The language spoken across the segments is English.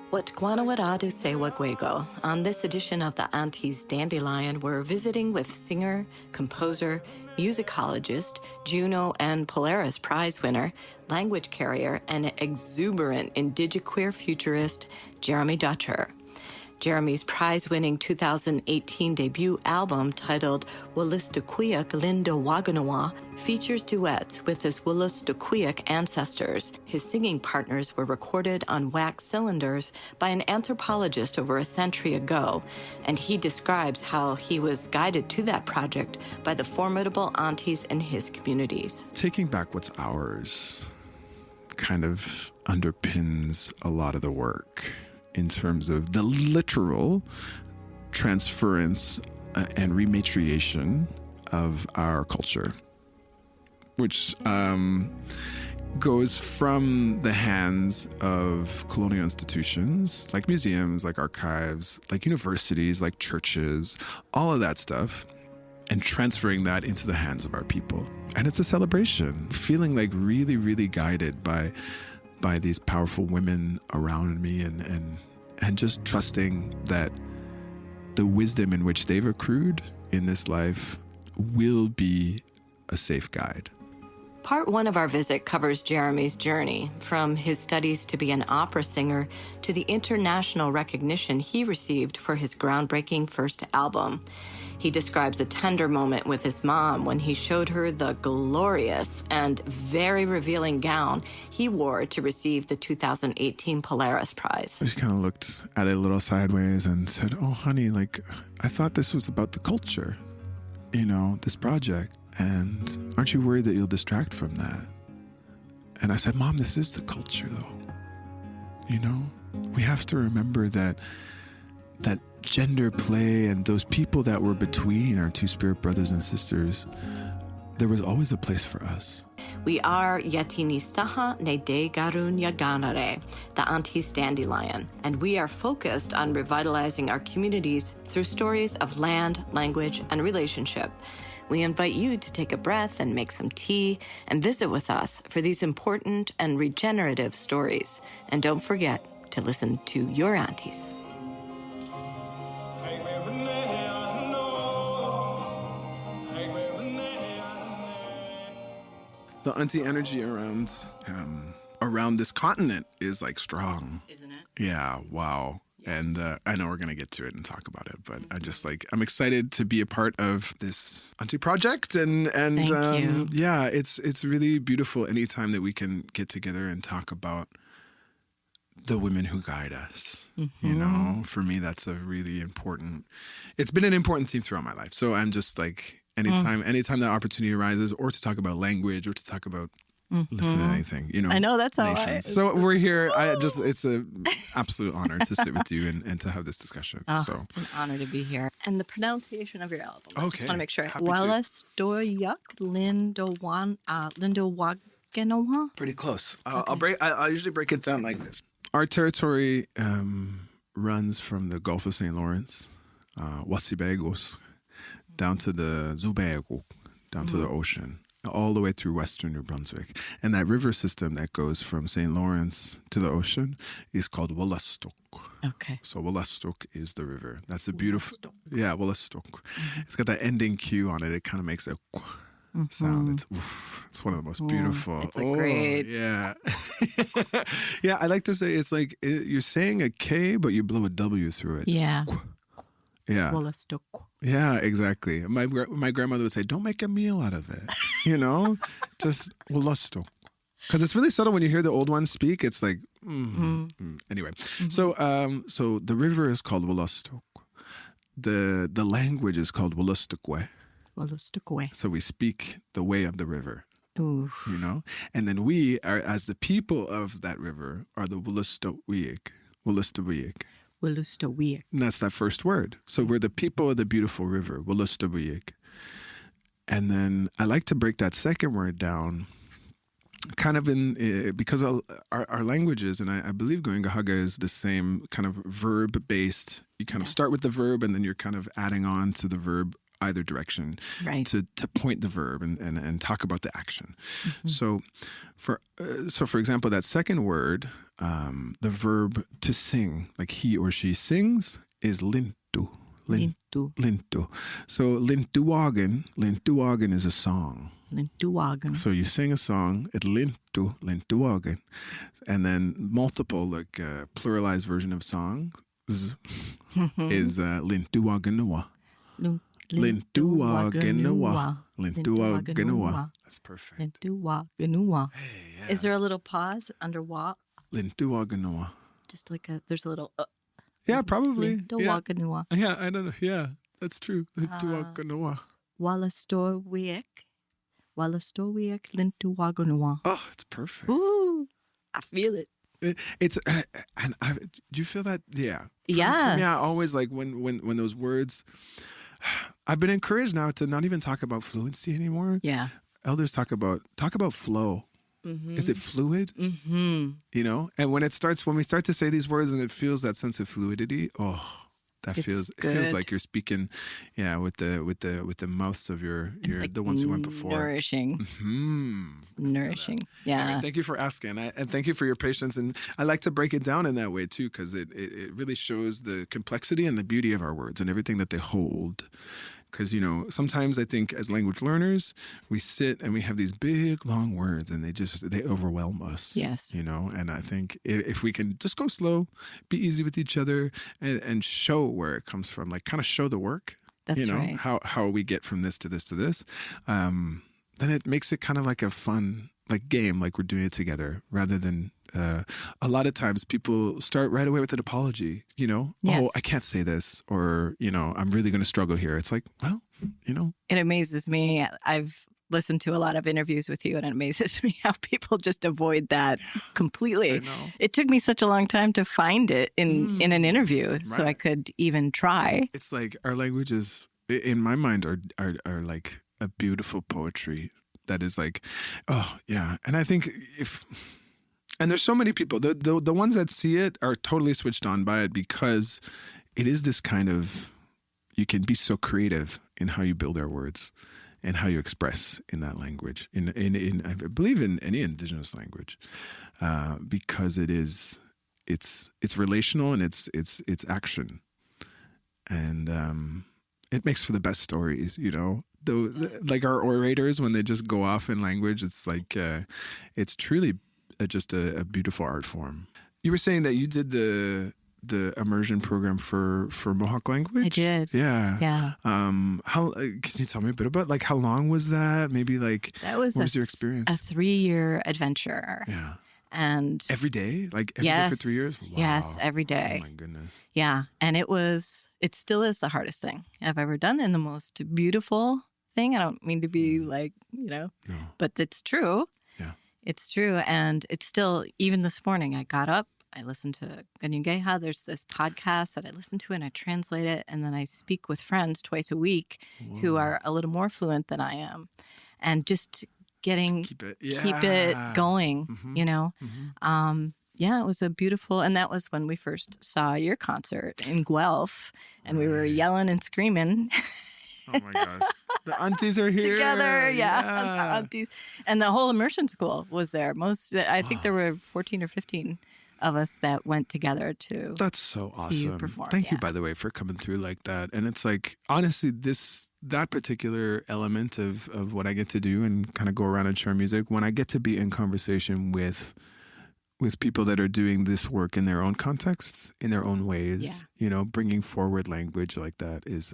What Guanawaradu Sewa Guego. On this edition of the Aunties Dandelion, we're visiting with singer, composer, musicologist, JUNO and Polaris Prize winner, language carrier, and exuberant Indigiqueer futurist, Jeremy Dutcher. Jeremy's prize-winning 2018 debut album titled Wolastoqiyik Lindo Waganawa features duets with his Wolastoqiyik ancestors. His singing partners were recorded on wax cylinders by an anthropologist over a century ago, and he describes how he was guided to that project by the formidable aunties in his communities. Taking back what's ours kind of underpins a lot of the work in terms of the literal transference and rematriation of our culture, which goes from the hands of colonial institutions like museums, like archives, like universities, like churches, all of that stuff, and transferring that into the hands of our people. And it's a celebration, feeling like really, really guided by these powerful women around me and just trusting that the wisdom in which they've accrued in this life will be a safe guide. Part one of our visit covers Jeremy's journey, from his studies to be an opera singer to the international recognition he received for his groundbreaking first album. He describes a tender moment with his mom when he showed her the glorious and very revealing gown he wore to receive the 2018 Polaris Prize. I just kind of looked at it a little sideways and said, "Oh, honey, like, I thought this was about the culture, this project. And aren't you worried that you'll distract from that?" And I said, "Mom, this is the culture, though. We have to remember that gender play and those people that were between our two spirit brothers and sisters, there was always a place for us." We are Yatinistaha Nede Garun Yaganare, the Aunties Dandelion, and we are focused on revitalizing our communities through stories of land, language, and relationship. We invite you to take a breath and make some tea and visit with us for these important and regenerative stories. And don't forget to listen to your aunties. The auntie energy around this continent is like strong. Isn't it? Yeah, wow. And I know we're going to get to it and talk about it, but I'm excited to be a part of this auntie project. And Thank you. Yeah, it's really beautiful anytime that we can get together and talk about the women who guide us. Mm-hmm. For me, that's it's been an important theme throughout my life. So I'm just like, anytime that opportunity arises, or to talk about language, or to talk about literally anything, I know, that's how So we're here. It's an absolute honor to sit with you and to have this discussion. It's an honor to be here. And the pronunciation of your album. Okay. I just want to make sure. Happy to. Wolastoqiyik Lindo Waganawa. Pretty close. Okay. I'll usually break it down like this. Our territory runs from the Gulf of St. Lawrence, Wasibegos, down to the Zubego, down to the ocean, all the way through western New Brunswick. And that river system that goes from St. Lawrence to the ocean is called Wolastoq. Okay. So Wolastoq is the river. That's a beautiful... Yeah, Wolastoq. It's got that ending Q on it. It kind of makes a sound. It's one of the most beautiful. It's a great... Yeah. Yeah, I like to say it's like you're saying a K, but you blow a W through it. Yeah. Yeah. Wolastoq. Yeah, exactly. My grandmother would say, "Don't make a meal out of it." Just Wolastoq. Because it's really subtle when you hear the old ones speak. It's like, anyway. So the river is called Wolastoq. The language is called Wolastoqiyik. Wolastoqiyik. So we speak the way of the river. Oof. And then we are, as the people of that river, are the Wolastoqiyik. Wolastoqiyik. Wolastoqiyik. And that's that first word. So we're the people of the beautiful river, Wolastoqiyik. And then I like to break that second word down kind of because our languages, and I believe Goengahaga is the same kind of verb based. You kind of start with the verb, and then you're kind of adding on to the verb either direction, right, to point the verb and talk about the action. So for example, that second word, the verb to sing, like he or she sings, is lintu. Lintu. So lintuwagen is a song. Lintuwagen. So you sing a song at lintuwagen, and then multiple, like pluralized version of songs is lintuwagenua. Lintuwagenua. That's perfect. Lintuwagenua. Hey, yeah. Is there a little pause under wa? Lintuwagenua. Just like there's a little. Yeah, probably. Lintuwagenua. Yeah, I don't know. Yeah, that's true. Lintuwagenua. Wolastoqiyik. Wolastoqiyik lintuwagenua. Oh, it's perfect. Ooh, I feel it. It's and do you feel that? Yeah. Yes. Yeah. Always like when those words. I've been encouraged now to not even talk about fluency anymore. Yeah. Elders talk about flow. Is it fluid? You know, and when we start to say these words and it feels that sense of fluidity, it feels like you're speaking, with the mouths of your like the ones who went before. Nourishing. It's nourishing. Yeah. Anyway, thank you for asking, and thank you for your patience. And I like to break it down in that way too, because it really shows the complexity and the beauty of our words and everything that they hold. Because, sometimes I think as language learners, we sit and we have these big, long words and they overwhelm us. Yes. And I think if we can just go slow, be easy with each other and show where it comes from, like kind of show the work. That's right. How we get from this to this to this, then it makes it kind of like a fun game, like we're doing it together rather than a lot of times people start right away with an apology, Yes. Oh, I can't say this, or, I'm really going to struggle here. It's like, well, It amazes me. I've listened to a lot of interviews with you, and it amazes me how people just avoid that completely. I know. It took me such a long time to find it in an interview so I could even try. It's like our languages, in my mind, are like a beautiful poetry that is like, oh, yeah. And I think and there's so many people, the ones that see it are totally switched on by it because it is this kind of, you can be so creative in how you build our words and how you express in that language, in I believe in any indigenous language, because it's relational and it's action, and it makes for the best stories, like our orators when they just go off in language. It's like it's truly just a beautiful art form. You were saying that you did the immersion program for Mohawk language? I did. Yeah. How can you tell me a bit about how long was that? Maybe what was your experience? A 3-year adventure. Yeah. And every day? Every day for 3 years? Wow. Yes, every day. Oh my goodness. Yeah. And it still is the hardest thing I've ever done and the most beautiful thing. I don't mean to be No. but it's true. Yeah. It's true. And it's still, even this morning, I got up, I listened to Ganyugeha. There's this podcast that I listen to and I translate it. And then I speak with friends twice a week who are a little more fluent than I am. And just keep it going, Yeah, it was a beautiful, and that was when we first saw your concert in Guelph and we were yelling and screaming. Oh my gosh. The aunties are here. Together, yeah. Aunties. And the whole immersion school was there. I think there were 14 or 15 of us that went together to That's so awesome. See you perform. Thank you, by the way, for coming through like that. And it's like, honestly, that particular element of what I get to do and kind of go around and share music, when I get to be in conversation with people that are doing this work in their own contexts, in their own ways, bringing forward language like that is,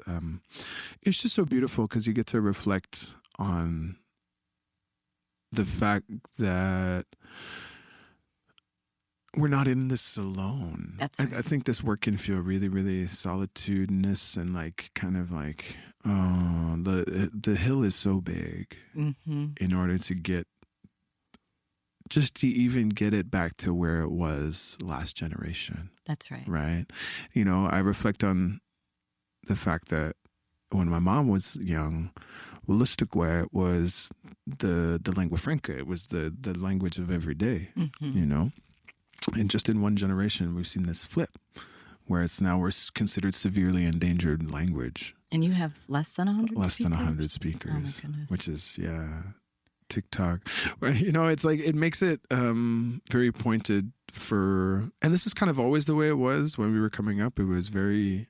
it's just so beautiful because you get to reflect on the fact that we're not in this alone. That's right. I think this work can feel really, really solitudinous and the hill is so big in order to even get it back to where it was last generation. That's right. Right? I reflect on the fact that when my mom was young, Wolastoqiyik was the lingua franca. It was the language of every day, you know? And just in one generation, we've seen this flip, where it's now we're considered severely endangered language. And you have less than 100 Less speakers? than 100 speakers. Oh, my goodness. Which is, TikTok. Well, you know, it's like, it makes it very pointed for, and this is kind of always the way it was when we were coming up. It was very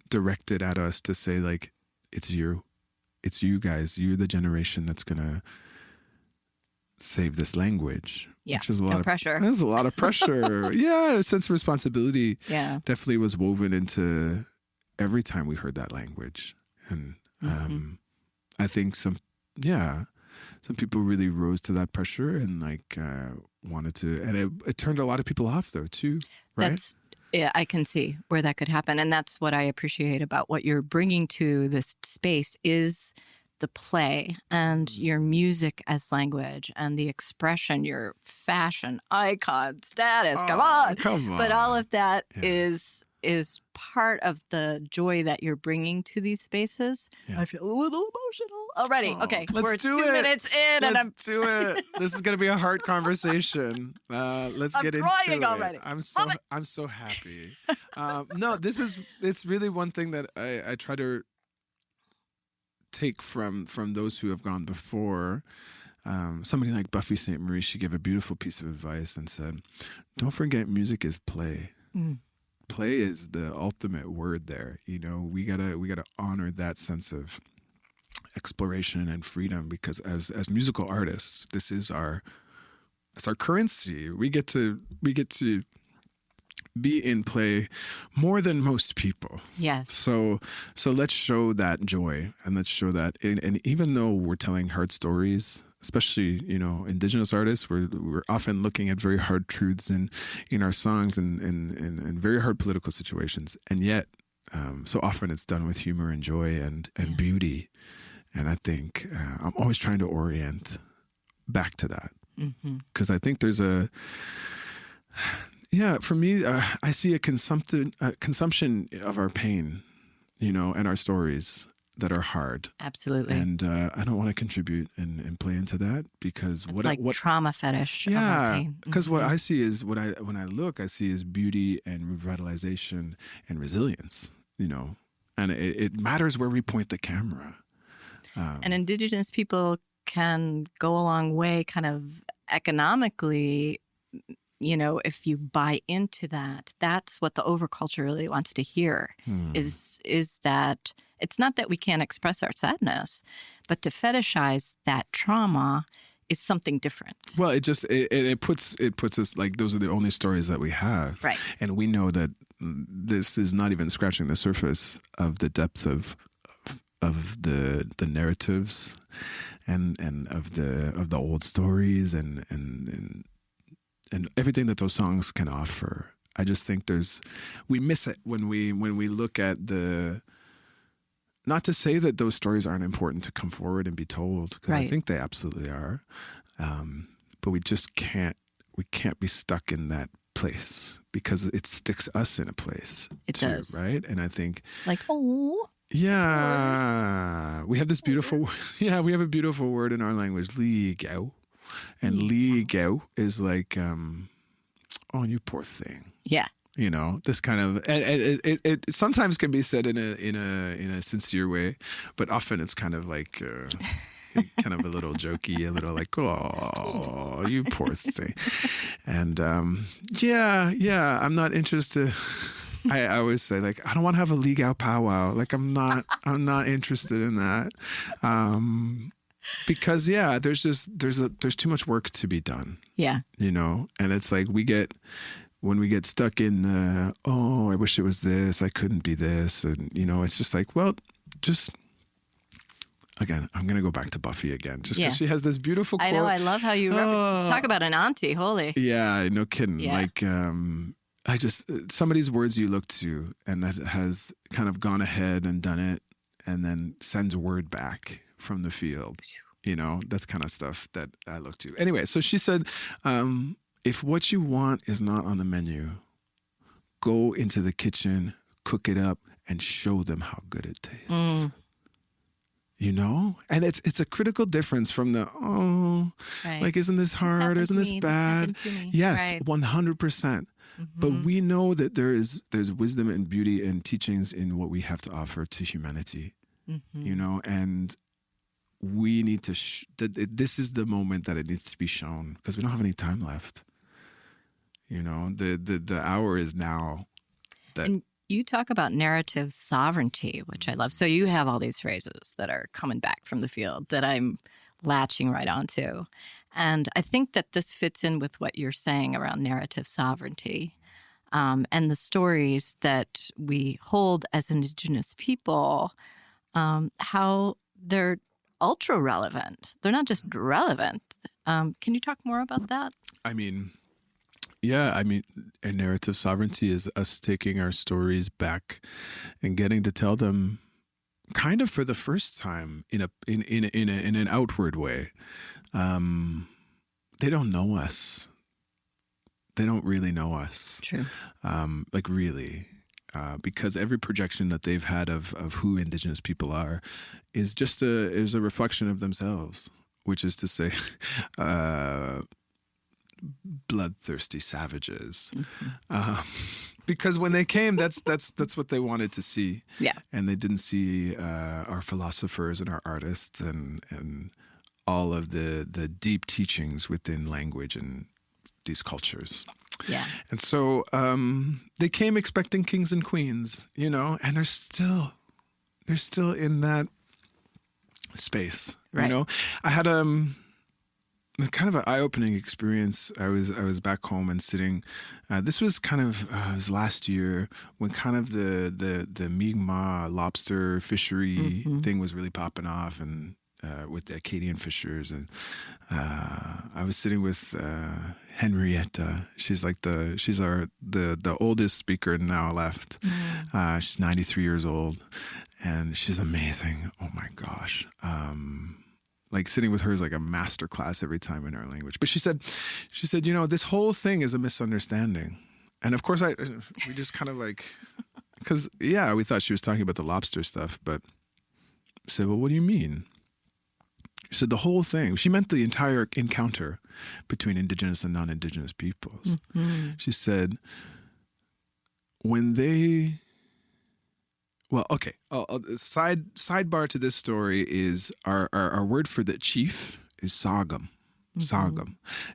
directed at us to say, like, it's you guys, you're the generation that's going to save this language. Yeah, which is a lot of pressure. There's a lot of pressure. Yeah, a sense of responsibility definitely was woven into every time we heard that language. And I think some people really rose to that pressure and like wanted to, and it turned a lot of people off though too, right? Yeah, I can see where that could happen. And that's what I appreciate about what you're bringing to this space is the play and your music as language and the expression, your fashion icon status. Come on. But all of that is part of the joy that you're bringing to these spaces. Yeah. I feel a little emotional already. Okay, we're 2 minutes in, and I'm do it. This is going to be a heart conversation. Let's get into it. Already. I'm so happy. No, it's really one thing that I try to take from those who have gone before. Somebody like Buffy St. Marie, she gave a beautiful piece of advice and said, "Don't forget, music is play." Play is the ultimate word there. You know, we gotta honor that sense of exploration and freedom, because as musical artists, that's our currency. We get to be in play more than most people. Yes. So let's show that joy, and let's show that. And even though we're telling hard stories, especially, you know, Indigenous artists, we're often looking at very hard truths in our songs and very hard political situations. And yet, so often it's done with humor and joy and beauty. And I think I'm always trying to orient back to that. Because I think there's for me, I see a consumption of our pain, you know, and our stories that are hard. Absolutely. And I don't want to contribute and play into that, because what trauma fetish. Yeah, because what I see is when I see is beauty and revitalization and resilience. You know, and it matters where we point the camera. And Indigenous people can go a long way, kind of economically. You know, if you buy into that, that's what the overculture really wants to hear. Is that it's not that we can't express our sadness, but to fetishize that trauma is something different. Well, it puts us like, those are the only stories that we have, right? And we know that this is not even scratching the surface of the depth of the narratives and of the old stories and everything that those songs can offer. I just think we miss it when we look at not to say that those stories aren't important to come forward and be told, because I think they absolutely are. But we can't be stuck in that place, because it sticks us in a place. It does. Right? And I think like, oh. Yeah. We have this beautiful we have a beautiful word in our language, ligao. And ligao is like, oh, you poor thing. Yeah. You know, this kind of, and it sometimes can be said in a sincere way, but often it's kind of like kind of a little jokey, a little like, oh, you poor thing. And I'm not interested. I always say, like, I don't want to have a legal powwow. Like, I'm not interested in that. Because there's too much work to be done. Yeah. You know, and it's like when we get stuck in the, oh, I wish it was this, I couldn't be this, and you know, it's just like, well, just again, I'm gonna go back to Buffy again, just because she has this beautiful quote. I know, I love how you talk about an auntie, holy. Yeah, no kidding. Yeah. Like, somebody's words you look to, and that has kind of gone ahead and done it, and then sends word back from the field. You know, that's kind of stuff that I look to. Anyway, so she said, if what you want is not on the menu, go into the kitchen, cook it up, and show them how good it tastes. you know? And it's a critical difference from the, Right. like, isn't this hard? Isn't this bad? Yes, Right. 100%. But we know that there's wisdom and beauty and teachings in what we have to offer to humanity, you know, and we need to, this is the moment that it needs to be shown because we don't have any time left. You know, the hour is now. And you talk about narrative sovereignty, which I love. So you have all these phrases that are coming back from the field that I'm latching right onto. And I think that this fits in with what you're saying around narrative sovereignty, and the stories that we hold as Indigenous people, how they're ultra relevant. They're not just relevant. Can you talk more about that? I mean, yeah, I mean, and narrative sovereignty is us taking our stories back and getting to tell them kind of for the first time in an outward way. They don't know us. They don't really know us. True. Like really. Because every projection that they've had of who Indigenous people are is just a reflection of themselves, which is to say, bloodthirsty savages. Because when they came, that's what they wanted to see. Yeah. And they didn't see our philosophers and our artists and all of the deep teachings within language and these cultures. Yeah. And so they came expecting kings and queens, you know, and they're still in that space, right. You know. I had kind of an eye-opening experience. I was back home and sitting. This was kind of it was last year when kind of the Mi'kmaq lobster fishery thing was really popping off, and with the Acadian fishers, and I was sitting with Henrietta. She's like the oldest speaker now left. She's 93 years old, and she's amazing. Oh my gosh. Like sitting with her is like a master class every time in our language. But she said, you know, this whole thing is a misunderstanding. And of course we just kind of like, because yeah, we thought she was talking about the lobster stuff, but I said, well, what do you mean? She said the whole thing. She meant the entire encounter between Indigenous and non-Indigenous peoples. She said, when they... Well, okay. Sidebar to this story is our word for the chief is sagam,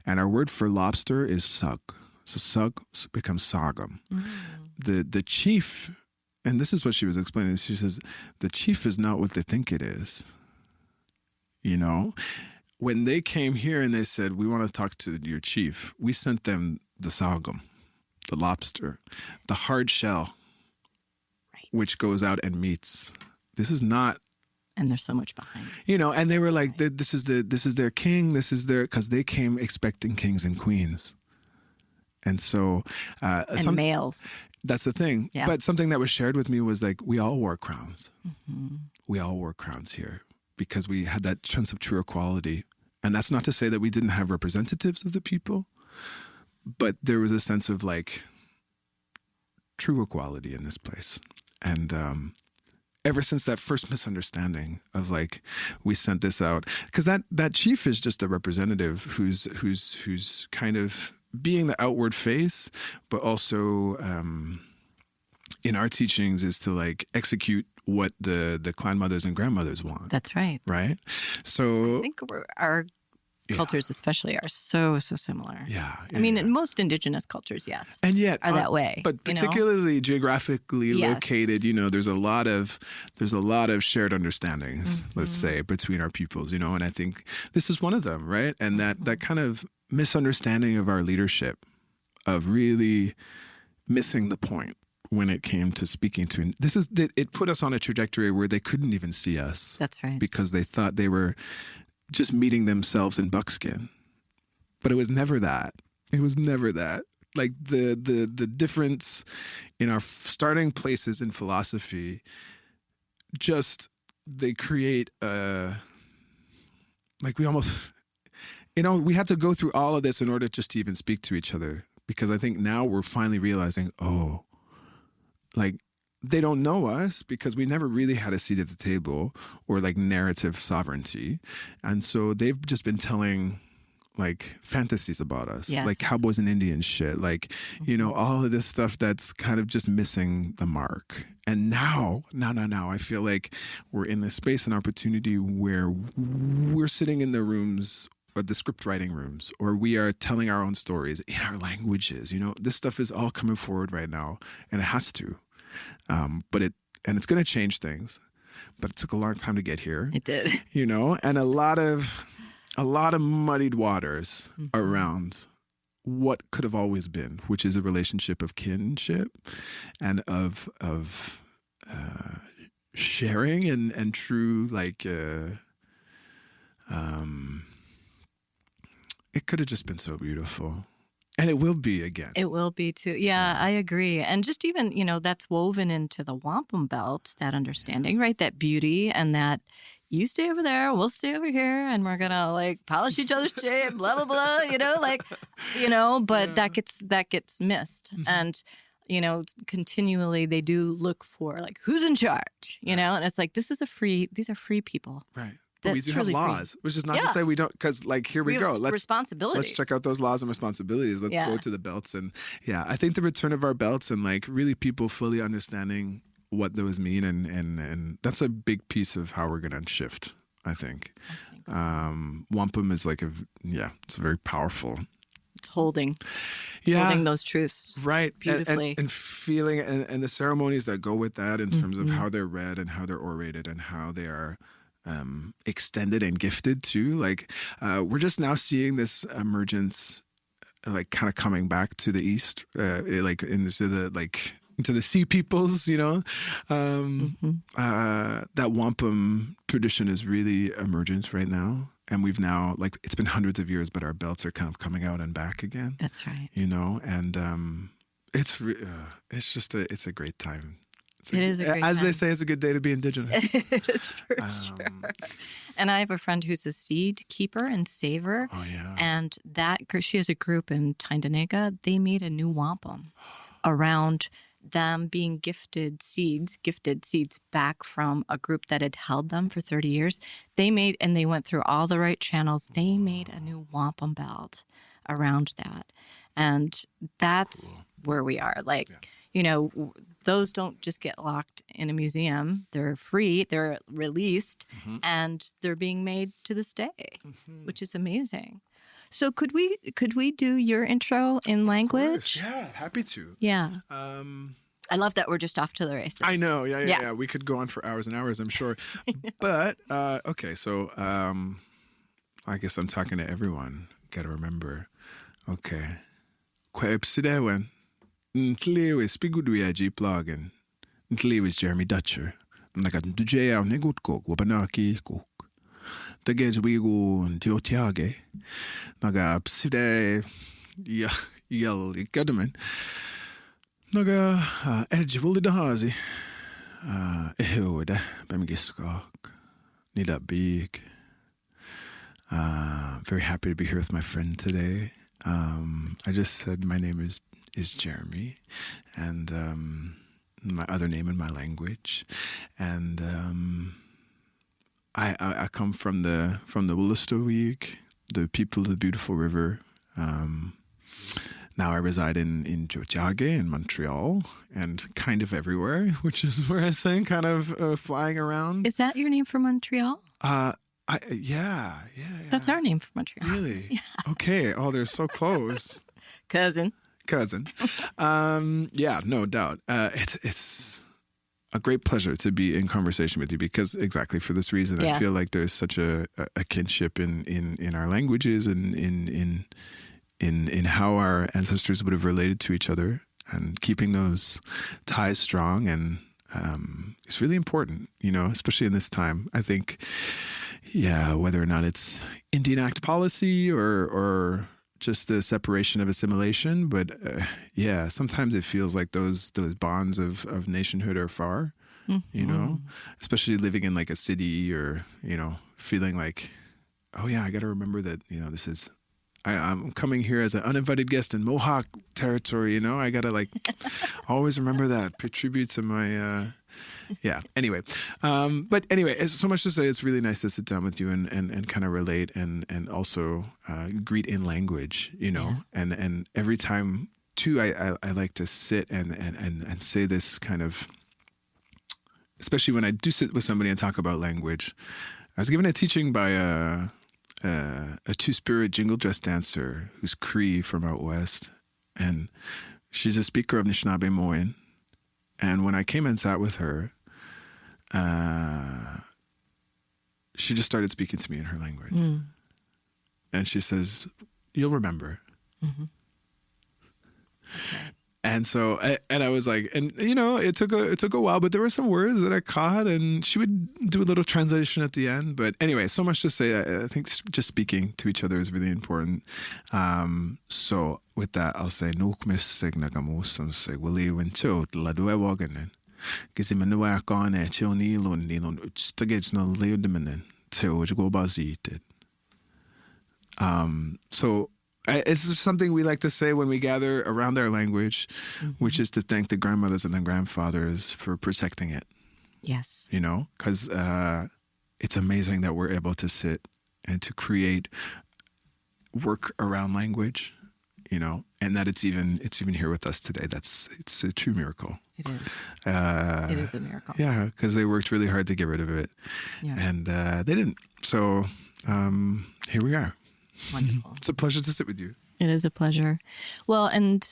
and our word for lobster is sug. So sug becomes sagam. The chief, and this is what she was explaining. She says the chief is not what they think it is. You know, when they came here and they said we want to talk to your chief, we sent them the sagam, the lobster, the hard shell. Which goes out and meets. This is not, and there's so much behind it. You know. And they were like, "This is their king. This is their," because they came expecting kings and queens, and so and males. That's the thing. Yeah. But something that was shared with me was like, we all wore crowns. We all wore crowns here because we had that sense of true equality, and that's not to say that we didn't have representatives of the people, but there was a sense of like true equality in this place. And ever since that first misunderstanding of like, we sent this out, because that chief is just a representative who's kind of being the outward face, but also in our teachings is to like execute what the clan mothers and grandmothers want. That's right. Right. So I think our cultures especially are so similar. Yeah. I mean, in most Indigenous cultures, yes. And yet are that way. But particularly geographically located, you know, there's a lot of shared understandings, let's say, between our peoples, you know, and I think this is one of them, right? And that kind of misunderstanding of our leadership, of really missing the point when it came to speaking to, it put us on a trajectory where they couldn't even see us. That's right. Because they thought they were just meeting themselves in buckskin. But it was never that. It was never that. Like the difference in our starting places in philosophy, just they create like we almost, you know, we had to go through all of this in order just to even speak to each other. Because I think now we're finally realizing, like they don't know us because we never really had a seat at the table or like narrative sovereignty. And so they've just been telling like fantasies about us, Yes. like cowboys and Indians shit, like, you know, all of this stuff that's kind of just missing the mark. And now, I feel like we're in this space and opportunity where we're sitting in the rooms or the script writing rooms, or we are telling our own stories in our languages. You know, this stuff is all coming forward right now, and it has to. But it's going to change things. But it took a long time to get here. It did. You know, and a lot of muddied waters around what could have always been, which is a relationship of kinship and of sharing and true, like, it could have just been so beautiful. And it will be again. It will be too. Yeah, I agree. And just even, you know, that's woven into the wampum belts, that understanding, right? That beauty and that you stay over there, we'll stay over here, and we're going to like polish each other's shape, blah, blah, blah, you know, like, you know, but that gets missed. And, you know, continually they do look for like, who's in charge, you know? And it's like, these are free people. Right. But we do have laws, which is not to say we don't, because like, here we go. Responsibilities. Let's check out those laws and responsibilities. Let's go to the belts. And yeah, I think the return of our belts and like really people fully understanding what those mean. And that's a big piece of how we're going to shift, I think. So. Wampum is like it's very powerful. It's holding those truths. Right. Beautifully. And feeling, and the ceremonies that go with that in terms of how they're read and how they're orated and how they are extended and gifted too. Like we're just now seeing this emergence, like kind of coming back to the east, like into the sea peoples. You know, that wampum tradition is really emergent right now, and we've now like it's been hundreds of years, but our belts are kind of coming out and back again. That's right. You know, and it's just it's a great time. It is a great As time. They say, it's a good day to be Indigenous. It is for sure. And I have a friend who's a seed keeper and saver. Oh, yeah. And she has a group in Tyndanega. They made a new wampum around them being gifted seeds back from a group that had held them for 30 years. They went through all the right channels. They made a new wampum belt around that. And that's where we are. Like, you know, those don't just get locked in a museum. They're free, they're released, and they're being made to this day, which is amazing. So could we do your intro in language? Yeah, happy to. Yeah. I love that we're just off to the races. I know. Yeah. We could go on for hours and hours, I'm sure. But, okay, so I guess I'm talking to everyone. Got to remember. Okay. Kwepsidewen. Ntlewe spiguduya G plugin. Ntlewe Jeremy Dutcher. Nagat duje au negutkok wabanaki cook. The gage wigu and tiotiage. Naga pside yell gutterman. Naga edge will the hazi. Ehoda bemigiskok. Need that big. Very happy to be here with my friend today. I just said my name is Jeremy, and my other name in my language, and I come from the Wolastoqiyik, the people of the beautiful river. Now I reside in JUNO in Montreal, and kind of everywhere, which is where I say kind of flying around. Is that your name for Montreal? Yeah. That's our name for Montreal. Really? Yeah. Okay. Oh, they're so close. Cousin. Yeah, no doubt. It's a great pleasure to be in conversation with you because exactly for this reason, I feel like there's such a kinship in our languages and in how our ancestors would have related to each other, and keeping those ties strong. And it's really important, you know, especially in this time. I think, whether or not it's Indian Act policy or just the separation of assimilation, but sometimes it feels like those bonds of nationhood are far, you know, especially living in like a city or, you know, feeling like, oh yeah, I got to remember that, you know, this is I'm coming here as an uninvited guest in Mohawk territory. I gotta like always remember that. Pay tribute to my. Yeah. Anyway, but anyway, it's so much to say. It's really nice to sit down with you and kind of relate and also greet in language. And every time too, I like to sit and say this kind of, especially when I do sit with somebody and talk about language. I was given a teaching by a two-spirit jingle dress dancer who's Cree from out west, and she's a speaker of Anishinaabe-Moan. And when I came and sat with her, she just started speaking to me in her language. And she says, "You'll remember." Mm-hmm. That's right. And so, I was like, and it took a while, but there were some words that I caught, and she would do a little translation at the end. But anyway, so much to say. I think just speaking to each other is really important. So with that, I'll say, "Nukmis signagamusam se wili wincho ladue waganen. Gizimanua gone chilni lundin stagage no leudeminen till go bazited." So. It's just something we like to say when we gather around our language, which is to thank the grandmothers and the grandfathers for protecting it. Yes. Because it's amazing that we're able to sit and to create work around language, and that it's even here with us today. It's a true miracle. It is. It is a miracle. Yeah, because they worked really hard to get rid of it, and they didn't. So here we are. Wonderful. It's a pleasure to sit with you. It is a pleasure. Well, and,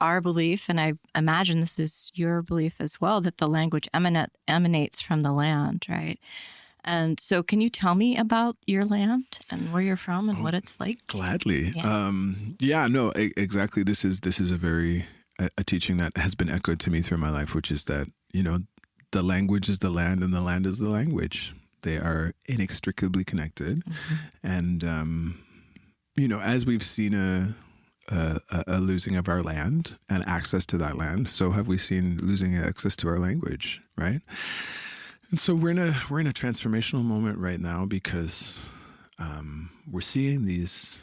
our belief, and I imagine this is your belief as well, that the language emanates from the land, right? And so can you tell me about your land and where you're from and what it's like? Gladly. Yeah. Exactly. This is a teaching that has been echoed to me through my life, which is that, the language is the land and the land is the language. They are inextricably connected. And, as we've seen a losing of our land and access to that land, so have we seen losing access to our language, right? And so we're in a transformational moment right now because we're seeing these,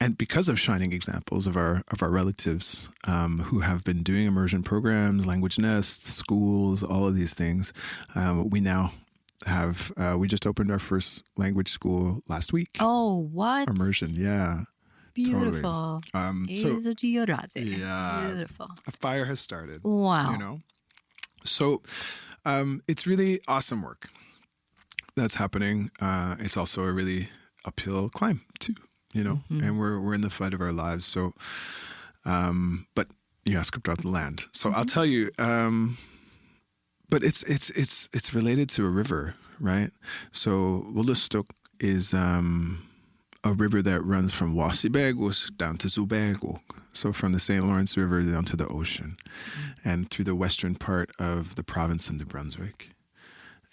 and because of shining examples of our relatives who have been doing immersion programs, language nests, schools, all of these things, we now we just opened our first language school last week. Oh, what? Immersion, yeah. Beautiful. Totally. Yeah. Beautiful. A fire has started. Wow. So it's really awesome work that's happening. It's also a really uphill climb too, and we're in the fight of our lives. So, but you ask about the land. So I'll tell you, but it's related to a river, right? So Wolastoqiyik is a river that runs from Wassabegos down to Zubego. So from the St. Lawrence River down to the ocean, and through the western part of the province of New Brunswick.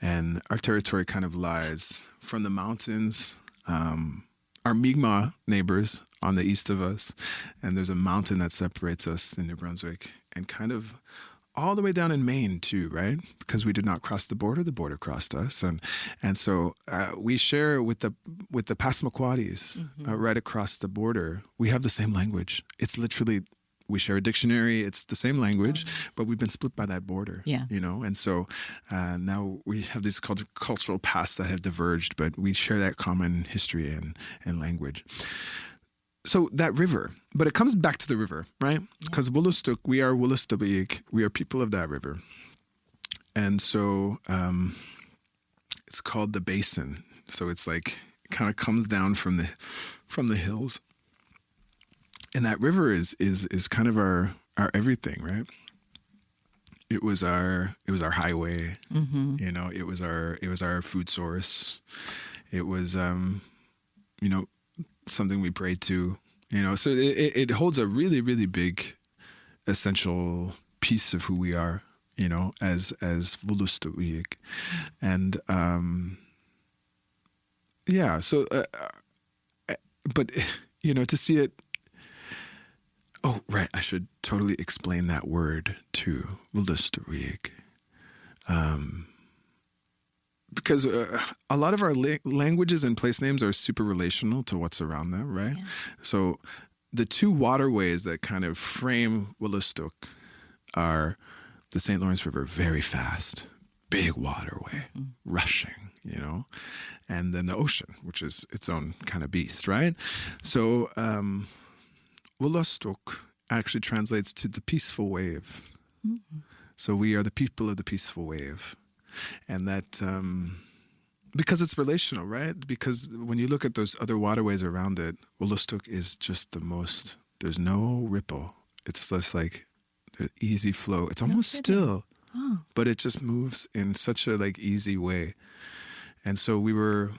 And our territory kind of lies from the mountains, our Mi'kmaq neighbors on the east of us, and there's a mountain that separates us in New Brunswick, and kind of all the way down in Maine too, right? Because we did not cross the border crossed us, and so we share with the Passamaquoddies right across the border. We have the same language. It's literally, we share a dictionary. It's the same language, but we've been split by that border. Yeah. And so now we have these cultural paths that have diverged, but we share that common history and language. So that river, but it comes back to the river, right? Because Wolastoqiyik, we are Wolastoqiyik, we are people of that river. And so it's called the basin. So it's like, it kind of comes down from the hills. And that river is kind of our everything, right? It was our highway, it was our food source. It was, something we prayed to, so it holds a really, really big, essential piece of who we are, as Wolastoqiyik. And, so, but, to see it, oh, right, I should totally explain that word too, Wolastoqiyik. because a lot of our languages and place names are super relational to what's around them, right? Yeah. So the two waterways that kind of frame Wolastoq are the St. Lawrence River, very fast, big waterway, rushing, and then the ocean, which is its own kind of beast, right? So Wolastoq actually translates to the peaceful wave. Mm-hmm. So we are the people of the peaceful wave. And that, because it's relational, right? Because when you look at those other waterways around it, Wolastoq is just the most, there's no ripple. It's just like an easy flow. It's almost still, but it just moves in such a easy way. And so we were,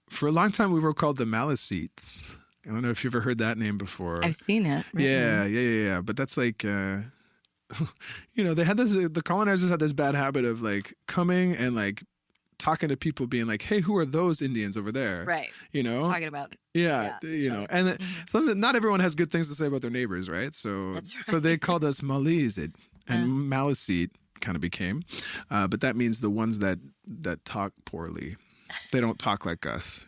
for a long time we were called the Maliseets. I don't know if you've ever heard that name before. I've seen it. Written. Yeah. But that's they had this, the colonizers had this bad habit of coming and talking to people being like, hey, who are those Indians over there? Right. Talking about. And something, not everyone has good things to say about their neighbors, right? So, That's right. So they called us Maliseet, and Maliseet kind of became, but that means the ones that talk poorly. They don't talk like us,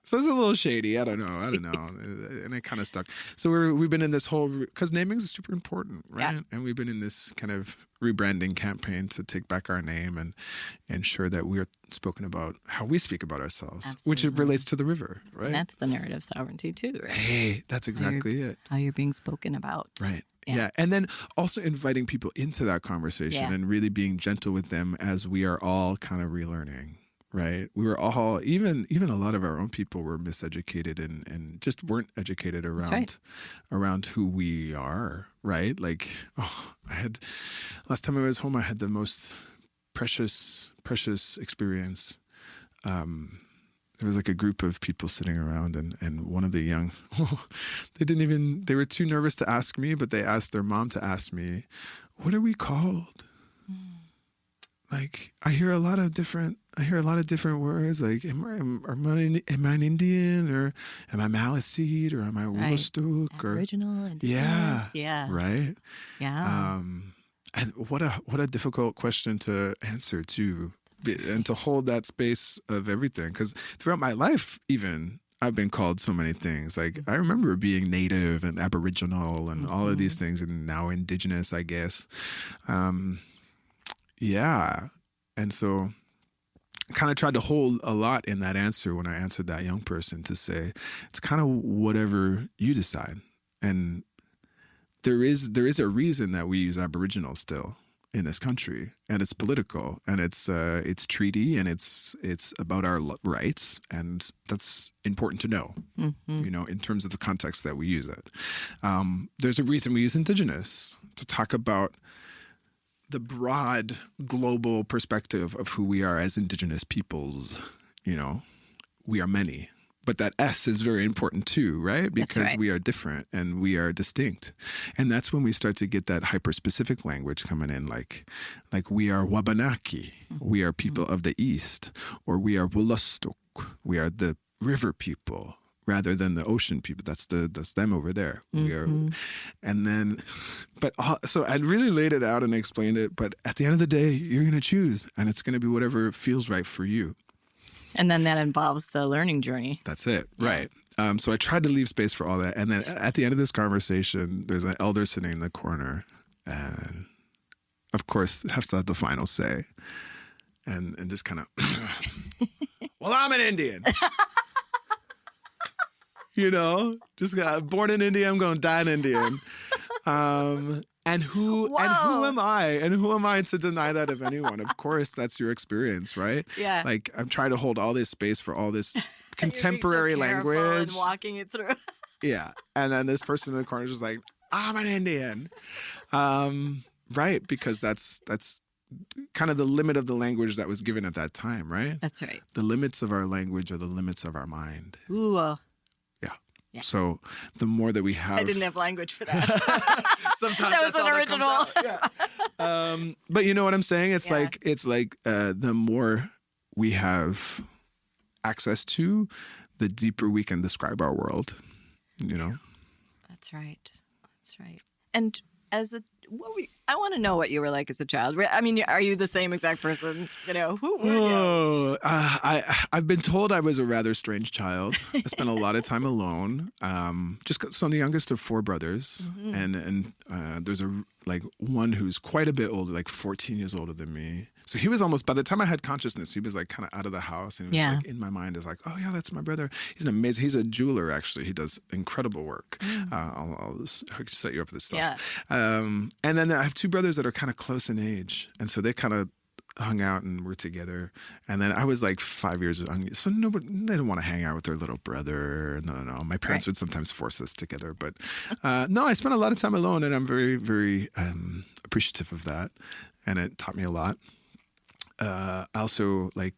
So it's a little shady. I don't know. And it kind of stuck. So we've been in this whole, because naming is super important, right? Yeah. And we've been in this kind of rebranding campaign to take back our name and ensure that we're spoken about how we speak about ourselves, Absolutely. Which it relates to the river, right? And that's the narrative sovereignty too, right? Hey, that's exactly it. How you're being spoken about. Right. Yeah. And then also inviting people into that conversation and really being gentle with them as we are all kind of relearning. Right. We were all, even a lot of our own people were miseducated and just weren't educated around who we are. Right. Last time I was home, I had the most precious experience. There was a group of people sitting around and one of the young, they were too nervous to ask me, but they asked their mom to ask me, what are we called? I hear a lot of different words. Am I an Indian, or am I Maliseet, or am I Wolastoq, or Aboriginal? Indigenous, right, yeah. And what a difficult question to answer too, and to hold that space of everything. Because throughout my life, even I've been called so many things. I remember being Native and Aboriginal and all of these things, and now Indigenous, I guess. Yeah. And so I kind of tried to hold a lot in that answer when I answered that young person, to say, it's kind of whatever you decide. And there is a reason that we use Aboriginal still in this country, and it's political, and it's treaty, and it's about our rights. And that's important to know, in terms of the context that we use it. There's a reason we use Indigenous, to talk about the broad global perspective of who we are as Indigenous peoples. We are many, but that S is very important too, right? Because we are different and we are distinct. And that's when we start to get that hyper-specific language coming in, like we are Wabanaki, we are people of the East, or we are Wolastoq, we are the river people, rather than the ocean people. That's them over there. We are, and then, so I really laid it out and explained it. But at the end of the day, you're going to choose, and it's going to be whatever feels right for you. And then that involves the learning journey. That's it, right? So I tried to leave space for all that, and then at the end of this conversation, there's an elder sitting in the corner, and of course, has to have the final say, and just kind of, well, I'm an Indian. Just got born in India. I'm going to die an Indian. And who am I? And who am I to deny that of anyone? Of course, that's your experience, right? Yeah. I'm trying to hold all this space for all this contemporary language, and walking it through. Yeah. And then this person in the corner is just like, I'm an Indian. Right. Because that's kind of the limit of the language that was given at that time, right? That's right. The limits of our language are the limits of our mind. Ooh. Yeah. So the more that we have, I didn't have language for that. Sometimes that was an original. Yeah. But you know what I'm saying? It's the more we have access to, the deeper we can describe our world. That's right. And I want to know what you were like as a child. I mean, are you the same exact person? Who were you? Oh, I've been told I was a rather strange child. I spent a lot of time alone. So I'm the youngest of four brothers, and there's one who's quite a bit older, like 14 years older than me. So he was almost, by the time I had consciousness, he was like kind of out of the house, and it was like in my mind is like, oh yeah, that's my brother. He's a jeweler actually. He does incredible work. I'll set you up with this stuff. Yeah. And then I have two brothers that are kind of close in age, and so they kind of hung out and were together. And then I was like 5 years young, so they didn't want to hang out with their little brother. No. My parents would sometimes force us together, but no, I spent a lot of time alone, and I'm very, very appreciative of that, and it taught me a lot. I also I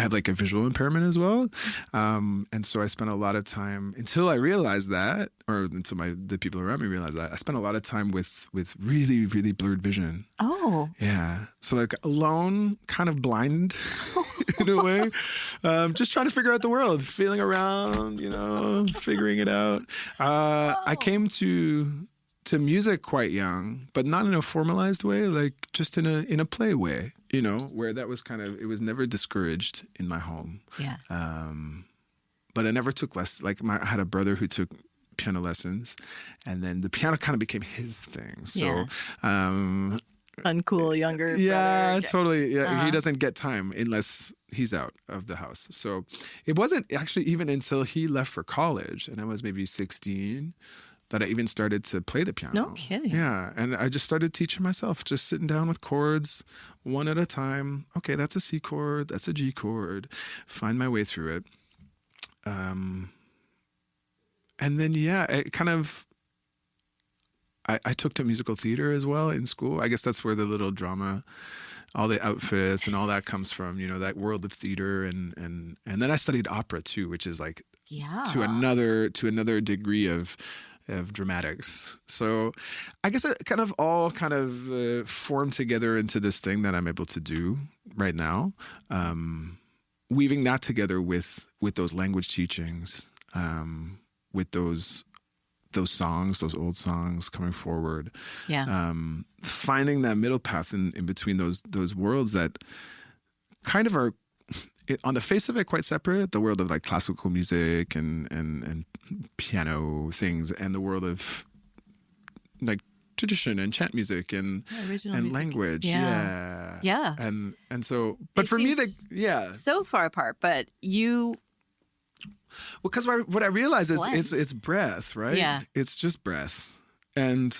have like a visual impairment as well. And so I spent a lot of time until I realized that, or until the people around me realized that, I spent a lot of time with really, really blurred vision. Oh. Yeah. So like alone, kind of blind in a way, just trying to figure out the world, feeling around, figuring it out. I came to music quite young, but not in a formalized way, like just in a play way, where that was it was never discouraged in my home. Yeah. But I never took I had a brother who took piano lessons, and then the piano kind of became his thing. So, uncool younger yeah, brother. Totally. Yeah, he doesn't get time unless he's out of the house. So it wasn't actually even until he left for college, and I was maybe 16, that I even started to play the piano. No kidding. Yeah, and I just started teaching myself, just sitting down with chords, one at a time. Okay, that's a C chord, that's a G chord. Find my way through it. And then, it kind of, I took to musical theater as well in school. I guess that's where the little drama, all the outfits and all that comes from, that world of theater. And then I studied opera too, which is like to another degree of dramatics. So I guess it kind of all formed together into this thing that I'm able to do right now. Weaving that together with those language teachings, with those songs, those old songs coming forward. Yeah. Finding that middle path in between those worlds that kind of are, on the face of it, quite separate. The world of like classical music and piano things, and the world of like tradition and chant music and music. Language. Yeah. And so, but for me, so far apart. But you, because what I realize is it's breath, right? Yeah. It's just breath, and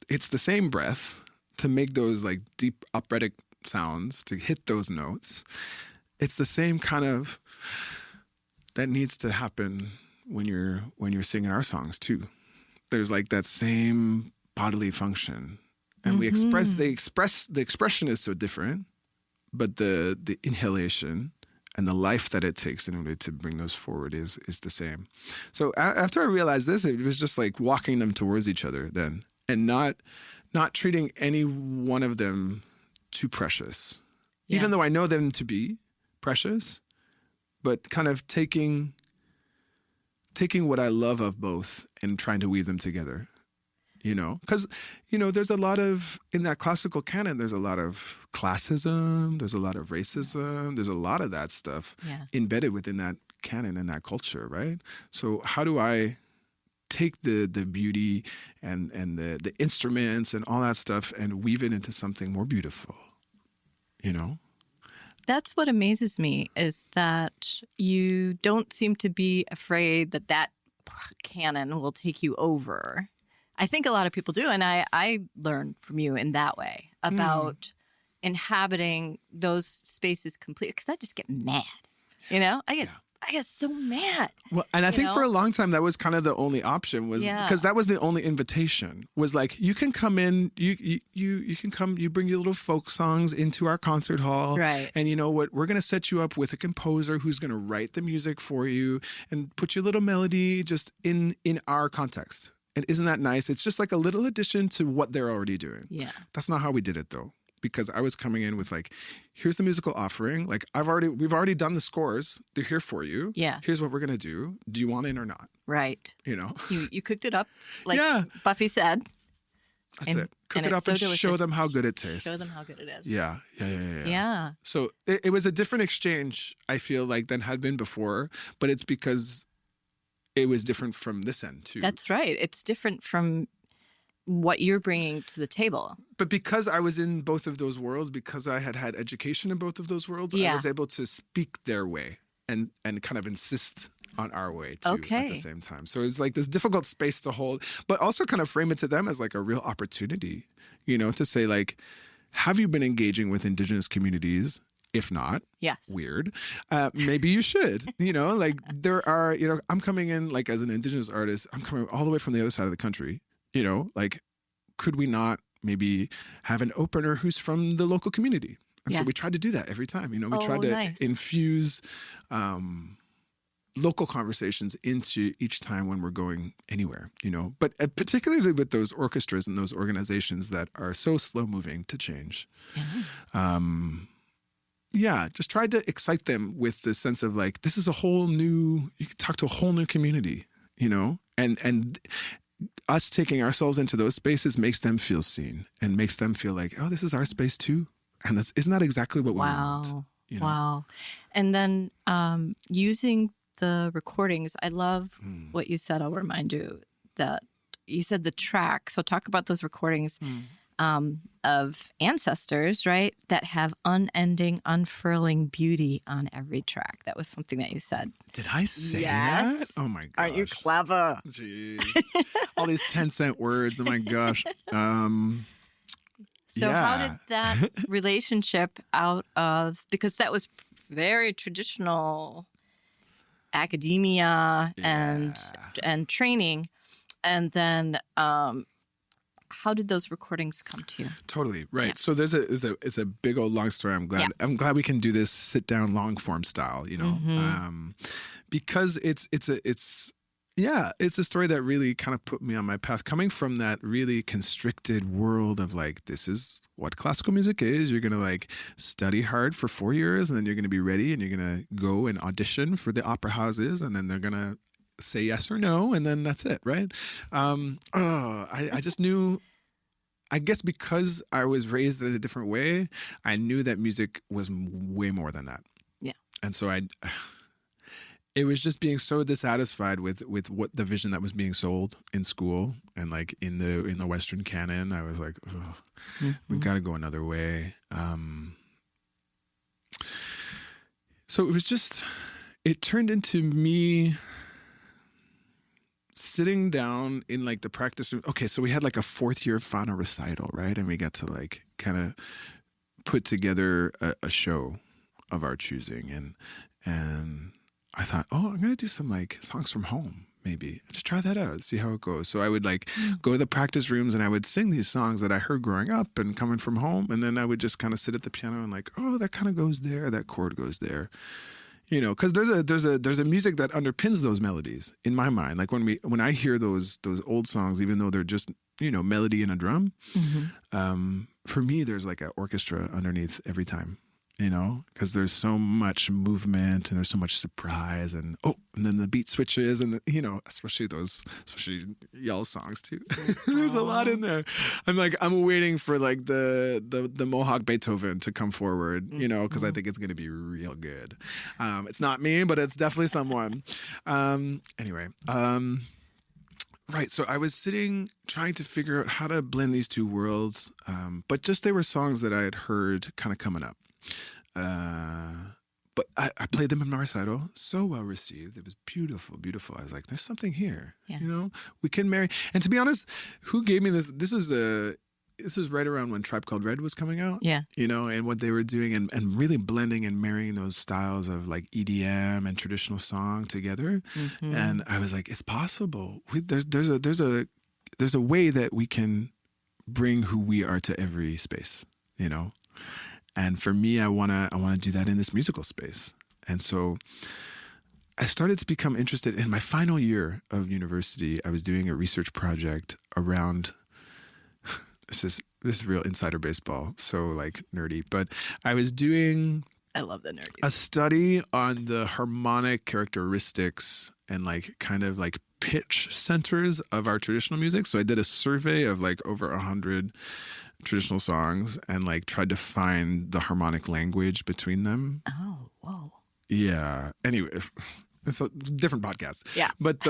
it's the same breath to make those like deep operatic sounds, to hit those notes. It's the same kind of that needs to happen when you're singing our songs too. There's like that same bodily function, and the expression is so different, but the inhalation and the life that it takes in order to bring those forward is the same. So after I realized this, it was just like walking them towards each other then, and not treating any one of them too precious, even though I know them to be precious, but kind of taking what I love of both and trying to weave them together, because, there's a lot of, in that classical canon, there's a lot of classism, there's a lot of racism, there's a lot of that stuff embedded within that canon and that culture, right? So how do I take the beauty and the instruments and all that stuff and weave it into something more beautiful, That's what amazes me, is that you don't seem to be afraid that canon will take you over. I think a lot of people do, and I learned from you in that way about inhabiting those spaces completely, because I just get mad, I get so mad. Well, and I think for a long time that was kind of the only option, was because that was the only invitation, was like, you can come in, you can come, you bring your little folk songs into our concert hall. Right. And you know what? We're going to set you up with a composer who's going to write the music for you and put your little melody just in our context. And isn't that nice? It's just like a little addition to what they're already doing. Yeah. That's not how we did it though. Because I was coming in with like, here's the musical offering. Like we've already done the scores. They're here for you. Yeah. Here's what we're going to do. Do you want in or not? Right. You cooked it up like Buffy said. That's it. Cook it up and show them how good it tastes. Show them how good it is. Yeah. Yeah. So it was a different exchange, I feel like, than had been before, but it's because it was different from this end too. That's right. It's different from what you're bringing to the table. But because I was in both of those worlds, because I had had education in both of those worlds, I was able to speak their way and kind of insist on our way too at the same time. So it's like this difficult space to hold, but also kind of frame it to them as like a real opportunity, you know, to say like, have you been engaging with Indigenous communities? If not, weird. Maybe you should, you know, like there are, you know, I'm coming in like as an Indigenous artist, I'm coming all the way from the other side of the country, you know, like could we not maybe have an opener who's from the local community? And so we tried to do that every time, you know, we tried to infuse local conversations into each time when we're going anywhere, you know, but particularly with those orchestras and those organizations that are so slow moving to change. Just tried to excite them with the sense of like, this is a whole new, you can talk to a whole new community, you know, and us taking ourselves into those spaces makes them feel seen and makes them feel like, oh, this is our space too. And isn't that exactly what we want? You know? Wow. And then using the recordings, I love what you said. I'll remind you that you said the track. So talk about those recordings of ancestors, right? That have unending, unfurling beauty on every track. That was something that you said. Did I say that? Oh my gosh. Aren't you clever? Jeez. All these 10-cent words. Oh my gosh. So how did that relationship out of, because that was very traditional academia and training, and then how did those recordings come to you? Totally right. So it's a big old long story. I'm glad we can do this sit down long form style, you know, because it's a story that really kind of put me on my path, coming from that really constricted world of like, this is what classical music is. You're going to like study hard for 4 years and then you're going to be ready and you're going to go and audition for the opera houses and then they're going to say yes or no. And then that's it. Right. I just knew, I guess because I was raised in a different way, I knew that music was way more than that. Yeah. And so it was just being so dissatisfied with what the vision that was being sold in school and like in the Western canon. I was like, we got to go another way. So it turned into me sitting down in like the practice room. Okay, so we had like a 4th year final recital, right? And we got to like kind of put together a show of our choosing, and I thought, I'm going to do some like songs from home, maybe. Just try that out, see how it goes. So I would like go to the practice rooms and I would sing these songs that I heard growing up and coming from home. And then I would just kind of sit at the piano and like, that kind of goes there, that chord goes there. You know, because there's a music that underpins those melodies in my mind. Like when I hear those old songs, even though they're just, you know, melody and a drum, for me, there's like an orchestra underneath every time. You know, because there's so much movement and there's so much surprise and then the beat switches and you know, especially y'all songs too. There's a lot in there. I'm waiting for like the Mohawk Beethoven to come forward, you know, because I think it's going to be real good. It's not me, but it's definitely someone. Anyway. Right. So I was sitting trying to figure out how to blend these two worlds. But just they were songs that I had heard kind of coming up. But I played them in my recital, so well received. It was beautiful, beautiful. I was like, there's something here, you know, we can marry. And to be honest, who gave me this? This was right around when Tribe Called Red was coming out, you know, and what they were doing and really blending and marrying those styles of like EDM and traditional song together. And I was like, it's possible. There's a way that we can bring who we are to every space, you know. And for me, I wanna do that in this musical space. And so I started to become interested. In my final year of university, I was doing a research project around this is real insider baseball, so like nerdy. But I was doing I love the nerdy. A study on the harmonic characteristics and like kind of like pitch centers of our traditional music. So I did a survey of like over 100 traditional songs and like tried to find the harmonic language between them. Oh, whoa. Yeah. Anyway, it's a different podcast. Yeah. But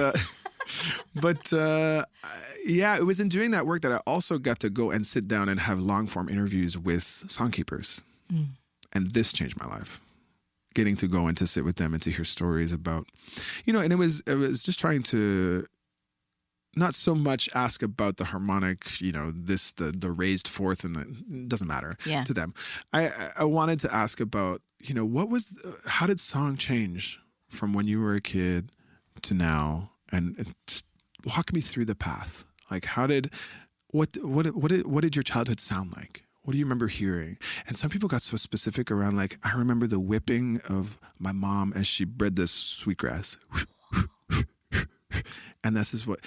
yeah, it was in doing that work that I also got to go and sit down and have long form interviews with songkeepers. And this changed my life. Getting to go and to sit with them and to hear stories about, and it was just trying to not so much ask about the harmonic, the raised fourth, and it doesn't matter to them. I wanted to ask about, how did song change from when you were a kid to now, and just walk me through the path. Like, what did your childhood sound like? What do you remember hearing? And some people got so specific around, like, I remember the whipping of my mom as she bred this sweetgrass. And this is what,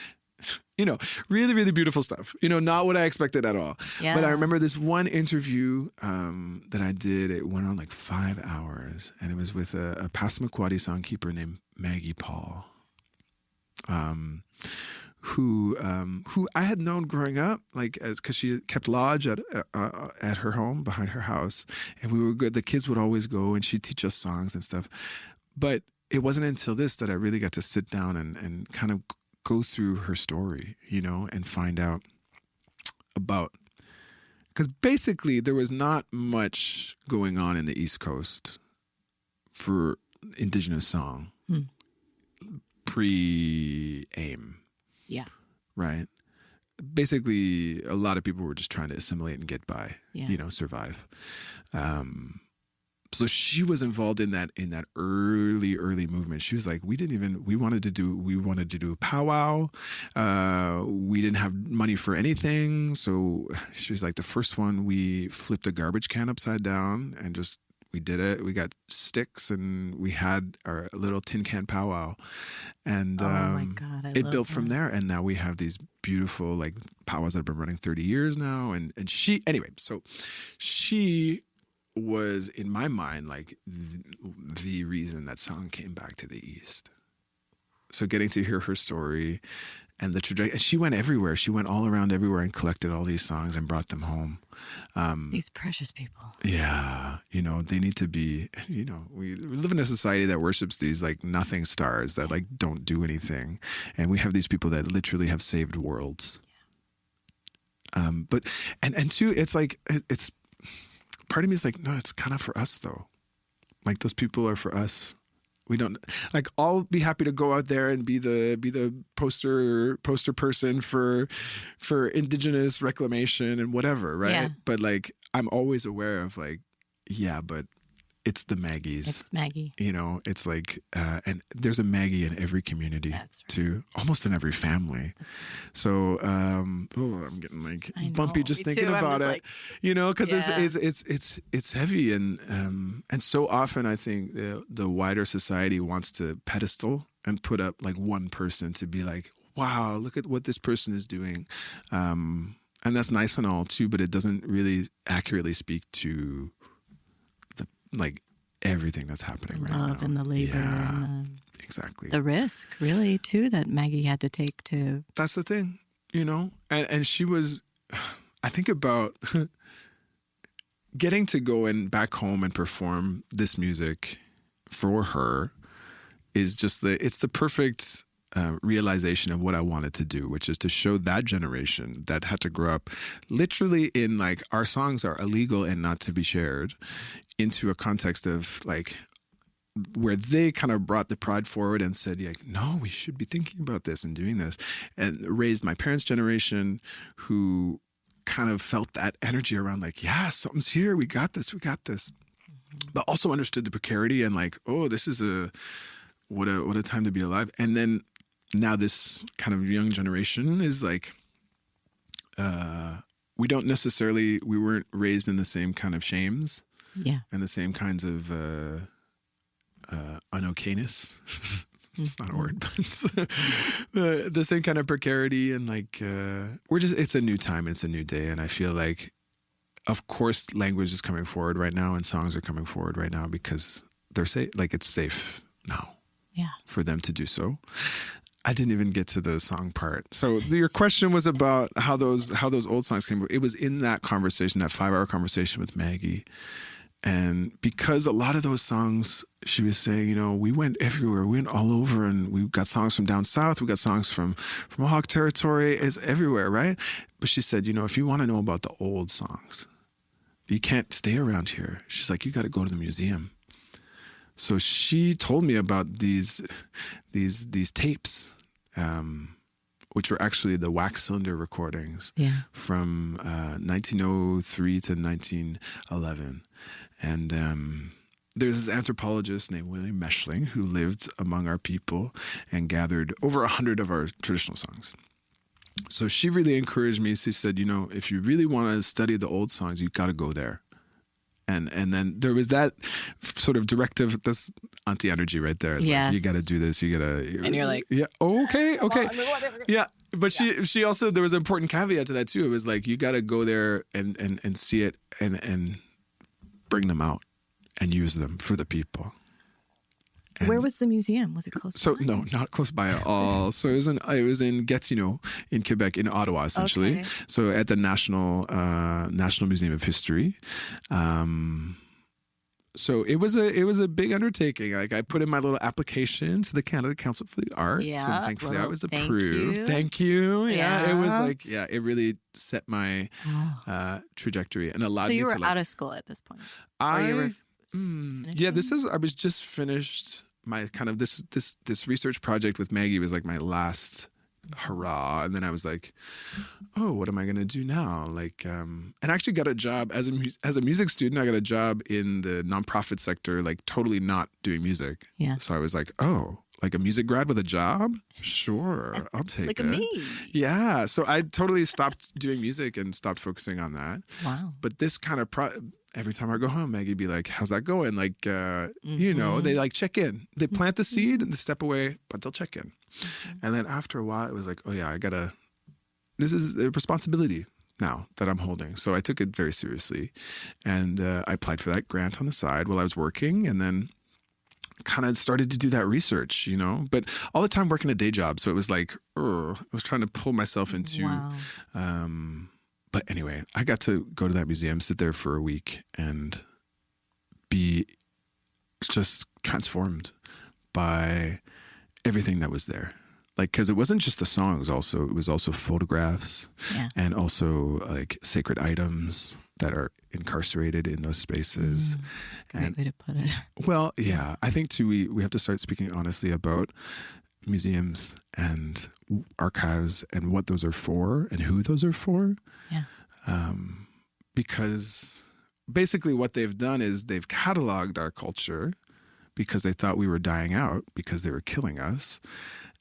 really, really beautiful stuff. Not what I expected at all. Yeah. But I remember this one interview that I did. It went on like 5 hours. And it was with a Passamaquoddy songkeeper named Maggie Paul, who I had known growing up, like, because she kept lodge at her home behind her house, and we were good. The kids would always go, and she'd teach us songs and stuff. But it wasn't until this that I really got to sit down and kind of go through her story, and find out about, because basically there was not much going on in the East Coast for Indigenous song pre-AIM. Yeah. Right. Basically, a lot of people were just trying to assimilate and get by, survive. So she was involved in that early movement. She was like, we wanted to do a powwow. We didn't have money for anything. So she was like, the first one, we flipped a garbage can upside down and we did it. We got sticks and we had our little tin can powwow. And oh my God, it built from there. And now we have these beautiful like powwows that have been running 30 years now. And she was, in my mind, like the reason that song came back to the East. So getting to hear her story and the trajectory, and she went everywhere. She went all around everywhere and collected all these songs and brought them home. These precious people. Yeah. They need to be, we live in a society that worships these like nothing stars that like don't do anything. And we have these people that literally have saved worlds. But two, it's like, it's, part of me is like, no, it's kind of for us though. Like those people are for us. We don't, like, I'll be happy to go out there and be the poster person for Indigenous reclamation and whatever, right? Yeah. But like, I'm always aware of like, yeah, but it's the Maggies. It's Maggie. It's like, and there's a Maggie in every community. That's right. Too, almost in every family. Right. So, I'm getting like bumpy just thinking about it, like, because it's heavy and so often I think the wider society wants to pedestal and put up like one person to be like, wow, look at what this person is doing. And that's nice and all too, but it doesn't really accurately speak to like everything that's happening right now. Love and the labor and exactly the risk, really, too, that Maggie had to take to. That's the thing, and she was. I think about getting to go and back home and perform this music for her is just it's the perfect realization of what I wanted to do, which is to show that generation that had to grow up literally in like our songs are illegal and not to be shared, into a context of like where they kind of brought the pride forward and said, like, no, we should be thinking about this and doing this, and raised my parents' generation who kind of felt that energy around like, yeah, something's here. We got this. But also understood the precarity and like, oh, this is what a time to be alive. And then now this kind of young generation is like, we weren't raised in the same kind of shames. Yeah. And the same kinds of unokayness. It's not a word, but the same kind of precarity and like it's a new time and it's a new day, and I feel like, of course, language is coming forward right now and songs are coming forward right now because they're safe. Like it's safe now. Yeah. For them to do so. I didn't even get to the song part. So your question was about how those old songs came. It was in that conversation, that 5-hour conversation with Maggie. And because a lot of those songs, she was saying, you know, we went everywhere. We went all over, and we got songs from down south. We got songs from Mohawk territory. It's everywhere, right? But she said, you know, if you want to know about the old songs, you can't stay around here. She's like, you got to go to the museum. So she told me about these tapes, which were actually the wax cylinder recordings from 1903 to 1911. And there's this anthropologist named William Meshling who lived among our people and gathered over 100 of our traditional songs. So she really encouraged me. She said, you know, if you really want to study the old songs, you got to go there. And then there was that sort of directive, this auntie energy right there. It's like, you got to do this. You got to. And you're like, yeah, okay. Yeah. But she also, there was an important caveat to that too. It was like, you got to go there and see it and bring them out and use them for the people. And where was the museum? Was it close by? So no, not close by at all. So it was in Gatineau, in Quebec, in Ottawa, essentially. Okay. So at the National Museum of History. So it was a big undertaking. Like, I put in my little application to the Canada Council for the Arts, and thankfully I was approved. Thank you. Yeah, it was like, it really set my trajectory and allowed me to. So you were out of school at this point. I was just finished my kind of this research project with Maggie was like my last hurrah. And then I was like, oh, what am I going to do now? Like, and I actually got a job as a music student. I got a job in the nonprofit sector, like totally not doing music. Yeah. So I was like, oh, like a music grad with a job? Sure, I'll take it. Like me. Yeah. So I totally stopped doing music and stopped focusing on that. Wow. But this kind of every time I go home, Maggie'd be like, how's that going? Like, you know, they like check in. They plant the seed and they step away, but they'll check in. And then after a while, it was like, oh yeah, this is a responsibility now that I'm holding. So I took it very seriously. And I applied for that grant on the side while I was working, and then kind of started to do that research, you know, but all the time working a day job. So it was like, I was trying to pull myself into, but anyway, I got to go to that museum, sit there for a week, and be just transformed by everything that was there. Like, because it wasn't just the songs, it was also photographs and also like sacred items that are incarcerated in those spaces. That's a great way to put it. Well, yeah, I think too, we have to start speaking honestly about museums and archives and what those are for and who those are for. Yeah. Because basically what they've done is they've cataloged our culture because they thought we were dying out because they were killing us.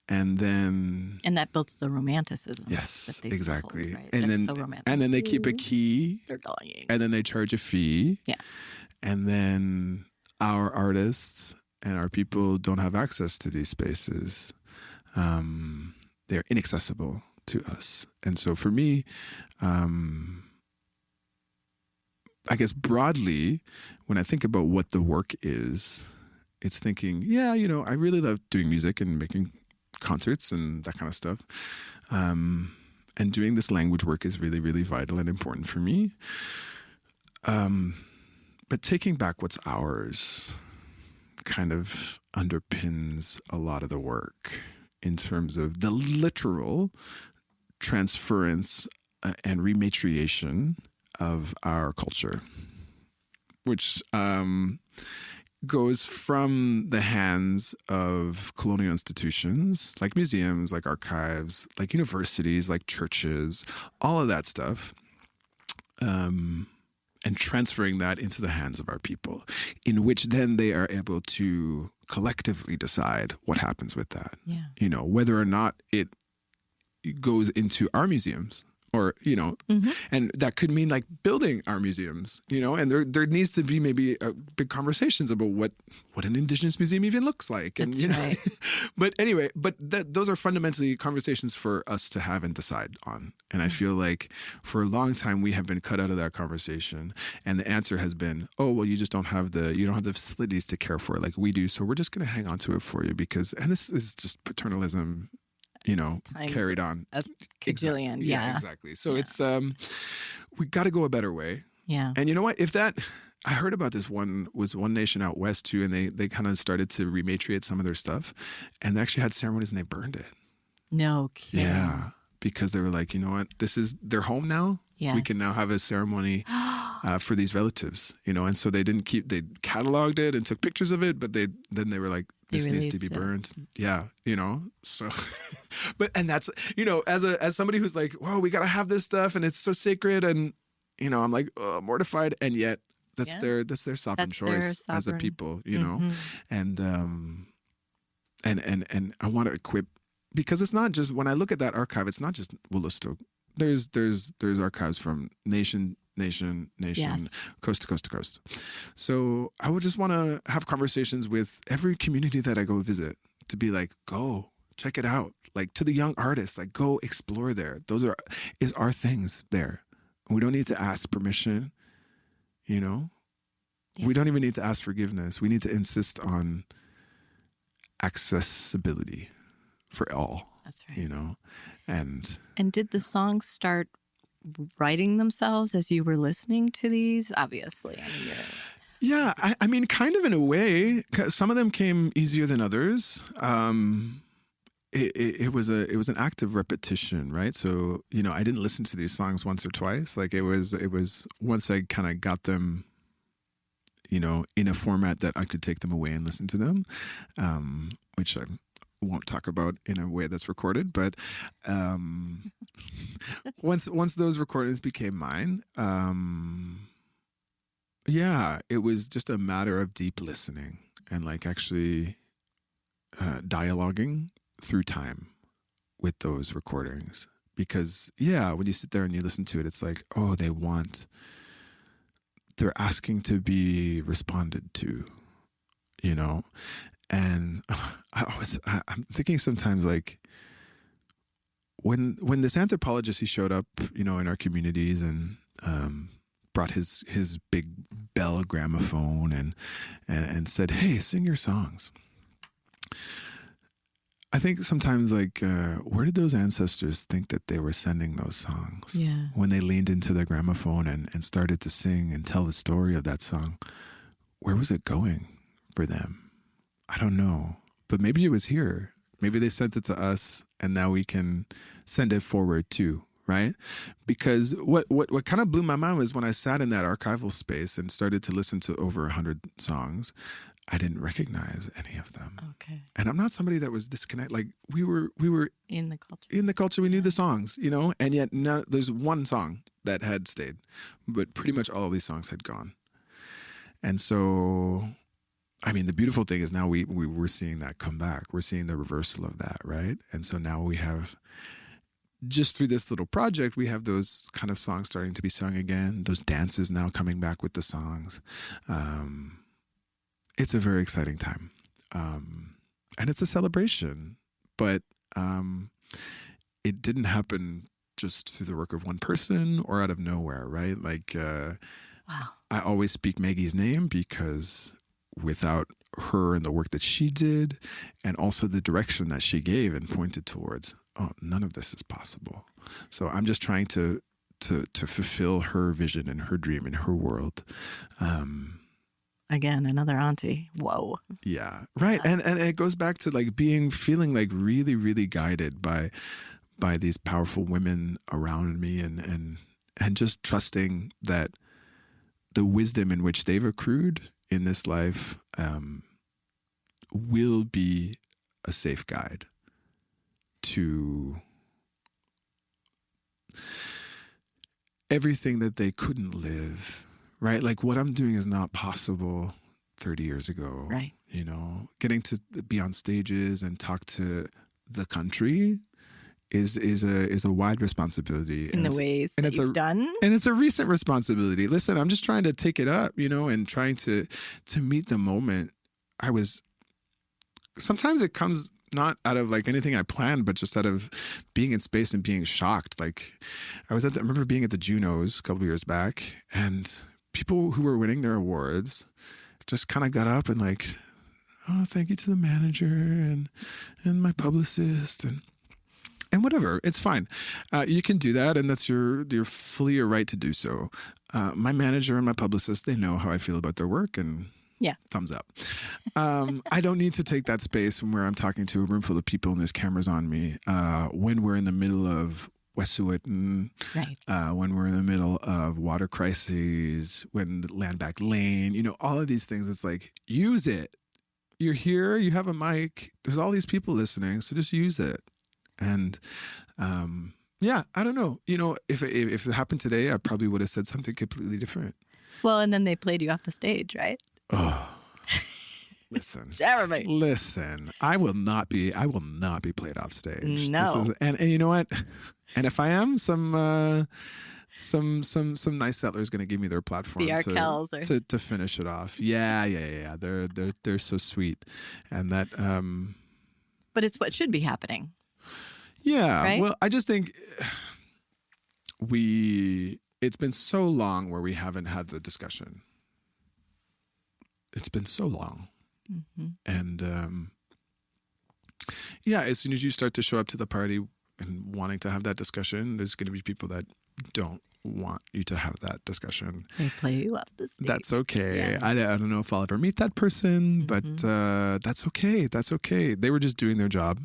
And that builds the romanticism. Yes, that they exactly. Hold, right? And then, so romantic. And then they keep a key. They're dying. And then they charge a fee. Yeah. And then our artists and our people don't have access to these spaces. They're inaccessible to us. And so for me, I guess broadly, when I think about what the work is, it's thinking, I really love doing music and making concerts and that kind of stuff. And doing this language work is really, really vital and important for me. But taking back what's ours kind of underpins a lot of the work in terms of the literal transference and rematriation of our culture, which goes from the hands of colonial institutions like museums, like archives, like universities, like churches, all of that stuff, and transferring that into the hands of our people, in which then they are able to collectively decide what happens with that. Yeah. You know, whether or not it goes into our museums. Or, and that could mean like building our museums, and there needs to be maybe big conversations about what an Indigenous museum even looks like. And, That's right. But anyway, those are fundamentally conversations for us to have and decide on. And I feel like for a long time we have been cut out of that conversation. And the answer has been, oh, well, you don't have the facilities to care for it like we do. So we're just going to hang on to it for you and this is just paternalism Times carried on. a cajillion. Yeah, exactly. So Yeah. it's, we got to go a better way. Yeah. And you know what? I heard about this one nation out west too, and they kind of started to rematriate some of their stuff, and they actually had ceremonies and they burned it. No kidding. Yeah, because they were like, you know what? This is their home now. Yes. We can now have a ceremony for these relatives, and so they cataloged it and took pictures of it, but then they were like, this needs to be burned. Yeah, so, and that's, as somebody who's like, whoa, we got to have this stuff and it's so sacred, and, I'm like, mortified, and yet that's their sovereign choice as a people, and I want to equip, because it's not just, when I look at that archive, it's not just Wolastoq. There's archives from nation, yes, coast to coast to coast. So I would just want to have conversations with every community that I go visit, to be like, go check it out. Like, to the young artists, like, go explore there. Those are our things there. We don't need to ask permission, Yeah. We don't even need to ask forgiveness. We need to insist on accessibility for all. That's right. And did the songs start writing themselves as you were listening to these? Obviously. Yeah, I mean, kind of in a way. Some of them came easier than others. It was an active repetition, right? So, I didn't listen to these songs once or twice. Like, it was once I kind of got them, in a format that I could take them away and listen to them, which I won't talk about in a way that's recorded. But once those recordings became mine, it was just a matter of deep listening and like actually dialoguing through time with those recordings. Because when you sit there and you listen to it, it's like, oh, they're asking to be responded to, and I'm thinking sometimes, like, when this anthropologist, he showed up, in our communities and brought his big Bell gramophone and said, hey, sing your songs. I think sometimes, like, where did those ancestors think that they were sending those songs? Yeah. When they leaned into the gramophone and started to sing and tell the story of that song, where was it going for them? I don't know. But maybe it was here. Maybe they sent it to us, and now we can send it forward too, right? Because what kind of blew my mind was when I sat in that archival space and started to listen to over 100 songs, I didn't recognize any of them. Okay. And I'm not somebody that was disconnected. Like, we were in the culture. In the culture, we knew the songs, and yet there's one song that had stayed, but pretty much all of these songs had gone. And so, I mean, the beautiful thing is now we're seeing that come back. We're seeing the reversal of that, right? And so now we have, just through this little project, we have those kind of songs starting to be sung again. Those dances now coming back with the songs. It's a very exciting time. And it's a celebration, but it didn't happen just through the work of one person or out of nowhere, right? Like, wow. I always speak Maggie's name because without her and the work that she did, and also the direction that she gave and pointed towards, none of this is possible. So I'm just trying to fulfill her vision and her dream and her world. Again, another auntie. Whoa. Yeah. Right. And it goes back to like feeling like really, really guided by these powerful women around me and just trusting that the wisdom in which they've accrued in this life will be a safe guide to everything that they couldn't live. Right? Like, what I'm doing is not possible 30 years ago. Right. Getting to be on stages and talk to the country is a wide responsibility. In the ways that you've done. And it's a recent responsibility. Listen, I'm just trying to take it up, and trying to meet the moment. Sometimes it comes not out of like anything I planned, but just out of being in space and being shocked. Like, I remember being at the JUNOs a couple of years back, and people who were winning their awards just kind of got up and like, oh, thank you to the manager and my publicist. And And whatever, it's fine. You can do that, and that's you're fully your right to do so. My manager and my publicist, they know how I feel about their work, and thumbs up. I don't need to take that space where I'm talking to a room full of people and there's cameras on me. When we're in the middle of Wet'suwet'en, when we're in the middle of water crises, when the land back lane, all of these things, it's like, use it. You're here, you have a mic, there's all these people listening, so just use it. And I don't know. If it happened today, I probably would have said something completely different. Well, and then they played you off the stage, right? Oh, listen, Jeremy. Listen, I will not be played off stage. No. And you know what? And if I am, some nice settler is going to give me their platform to finish it off. Yeah. They're so sweet, and that. But it's what should be happening. Yeah. Right? Well, I just think it's been so long where we haven't had the discussion. It's been so long. Mm-hmm. And as soon as you start to show up to the party and wanting to have that discussion, there's going to be people that don't want you to have that discussion. They play you up the stage. That's okay. Yeah. I don't know if I'll ever meet that person, but that's okay. That's okay. They were just doing their job.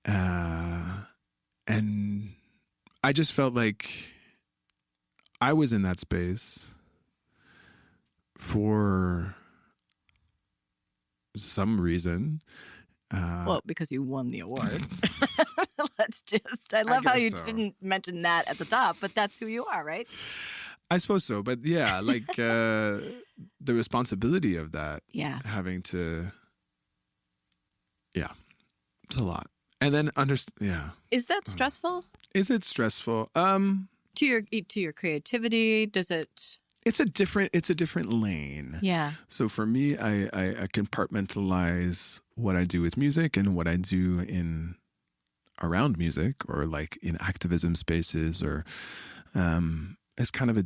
And I just felt like I was in that space for some reason. Because you won the awards. I love how you didn't mention that at the top, but that's who you are, right? I suppose so. But the responsibility of that. Yeah. Having to. Yeah. It's a lot. And then Is that stressful? Is it stressful? To your creativity, does it? It's a different lane. Yeah. So for me, I compartmentalize what I do with music and what I do around music, or like in activism spaces, or as kind of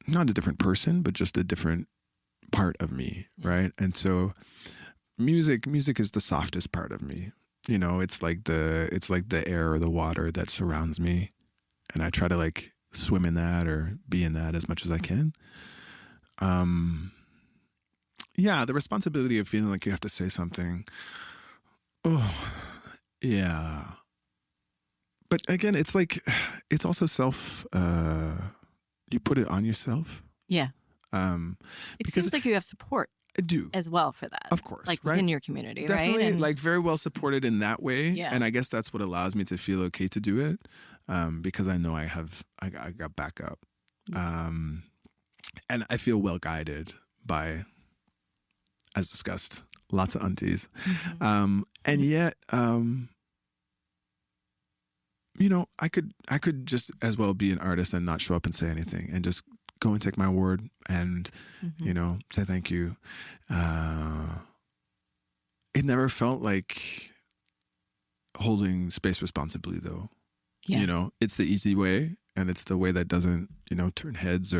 not a different person, but just a different part of me, right? And so music is the softest part of me. It's like the air or the water that surrounds me, and I try to swim in that or be in that as much as I can. The responsibility of feeling like you have to say something. Oh, yeah. But again, it's also you put it on yourself. Yeah. It seems like you have support. I do. As well for that. Of course. Within your community, definitely, right? Definitely, very well supported in that way. Yeah. And I guess that's what allows me to feel okay to do it, because I know I got backup. And I feel well guided by, as discussed, lots of aunties. Mm-hmm. And yet, I could just as well be an artist and not show up and say anything and just go and take my award and, say thank you. It never felt like holding space responsibly, though. Yeah. It's the easy way, and it's the way that doesn't, turn heads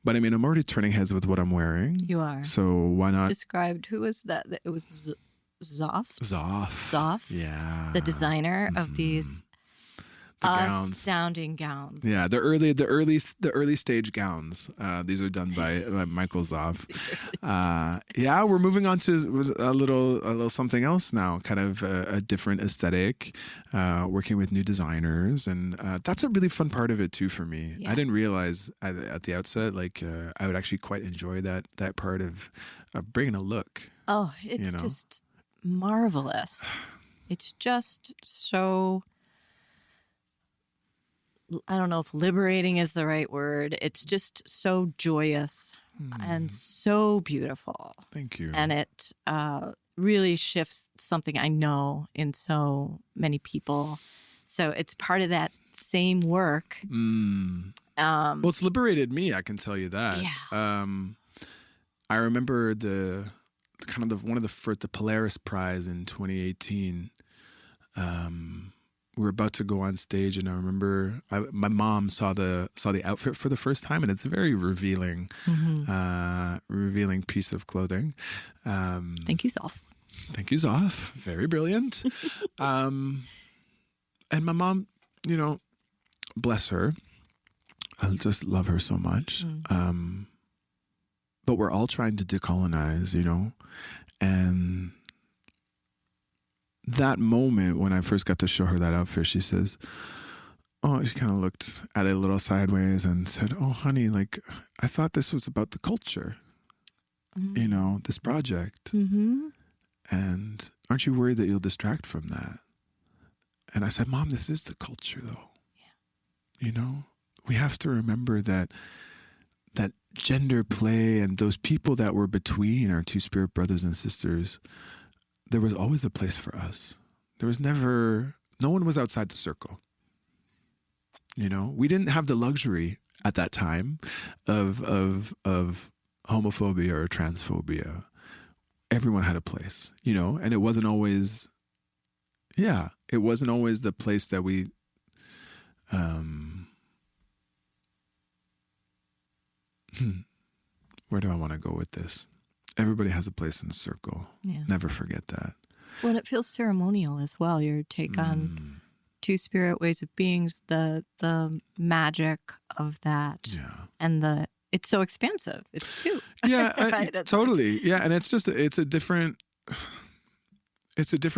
but I mean, I'm already turning heads with what I'm wearing. You are. So why not? Described, who was that? It was Zoff. Zoff. Yeah. The designer of these astounding gowns. Yeah, the early stage gowns. These are done by Michael Zoff. We're moving on to a little something else now. Kind of a different aesthetic. Working with new designers, and that's a really fun part of it too for me. Yeah. I didn't realize at the outset, I would actually quite enjoy that part of bringing a look. Oh, it's just marvelous. It's just so. I don't know if liberating is the right word. It's just so joyous and so beautiful. Thank you. And it really shifts something I know in so many people. So it's part of that same work. Well, it's liberated me, I can tell you that. Yeah. I remember the Polaris Prize in 2018. We were about to go on stage, and I remember my mom saw the outfit for the first time, and it's a very revealing piece of clothing. Thank you, Zoff. Thank you, Zoff. Very brilliant. And my mom, bless her. I just love her so much. But we're all trying to decolonize, and that moment when I first got to show her that outfit, she says, she kind of looked at it a little sideways and said, "Oh, honey, like, I thought this was about the culture, this project. And aren't you worried that you'll distract from that?" And I said, "Mom, this is the culture, though. Yeah. We have to remember that gender play and those people that were between our two spirit brothers and sisters, there was always a place for us. There was no one was outside the circle. We didn't have the luxury at that time of homophobia or transphobia. Everyone had a place, and it wasn't always the place that we, where do I want to go with this? Everybody has a place in the circle. Yeah. Never forget that. Well, it feels ceremonial as well. Your take on two spirit ways of beings, the magic of that. Yeah. And it's so expansive. It's two. Yeah, right? Totally. Yeah. And it's a different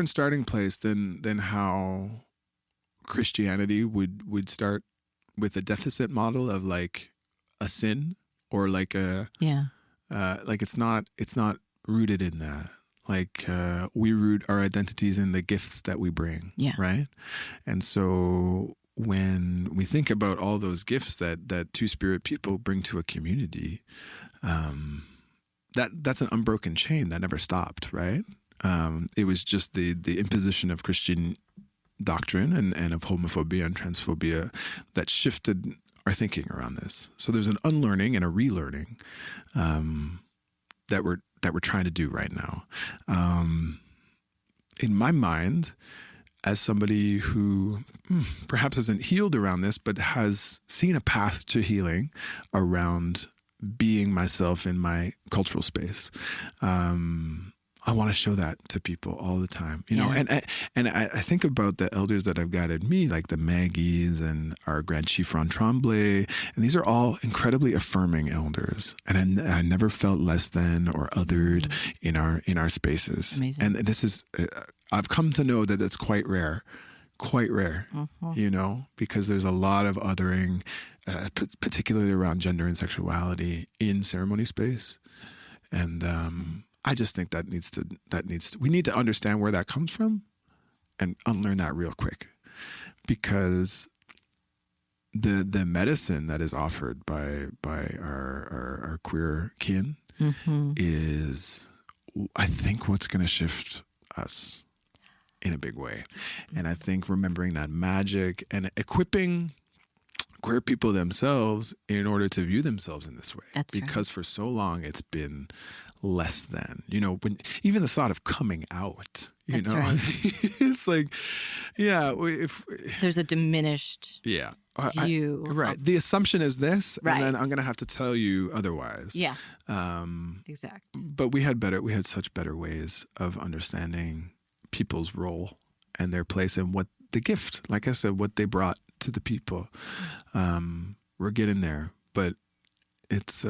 starting place than how Christianity would start with a deficit model of like a sin, or like like it's not rooted in that. Like we root our identities in the gifts that we bring, right? And so when we think about all those gifts that two spirit people bring to a community, that's an unbroken chain that never stopped, right? It was just the imposition of Christian doctrine and of homophobia and transphobia that shifted our thinking around this. So there's an unlearning and a relearning that we're trying to do right now. In my mind, as somebody who perhaps hasn't healed around this, but has seen a path to healing around being myself in my cultural space, I want to show that to people all the time, and I think about the elders that I've guided me, like the Maggies and our Grand Chiffon Tremblay, and these are all incredibly affirming elders, and I never felt less than or othered in our spaces. Amazing. And this is, I've come to know that that's quite rare, because there's a lot of othering, particularly around gender and sexuality in ceremony space, and I just think we need to understand where that comes from and unlearn that real quick, because the medicine that is offered by our queer kin is, I think, what's going to shift us in a big way. And I think remembering that magic and equipping queer people themselves in order to view themselves in this way. That's because for so long it's been less than, when even the thought of coming out, That's right. it's like, if there's a diminished view. Right. The assumption is this, right, and then I'm going to have to tell you otherwise. Yeah. Exactly. But we had such better ways of understanding people's role and their place and what the gift, like I said, what they brought to the people. We're getting there, but it's,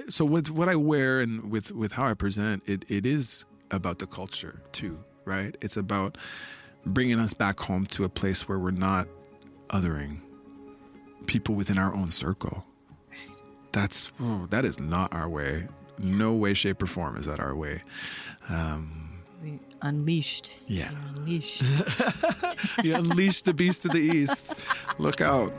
so with what I wear and with how I present, it is about the culture too, right? It's about bringing us back home to a place where we're not othering people within our own circle. Right. That is not our way. No way, shape, or form is that our way. We unleashed. Yeah. Unleashed. You unleashed the beast of the east. Look out.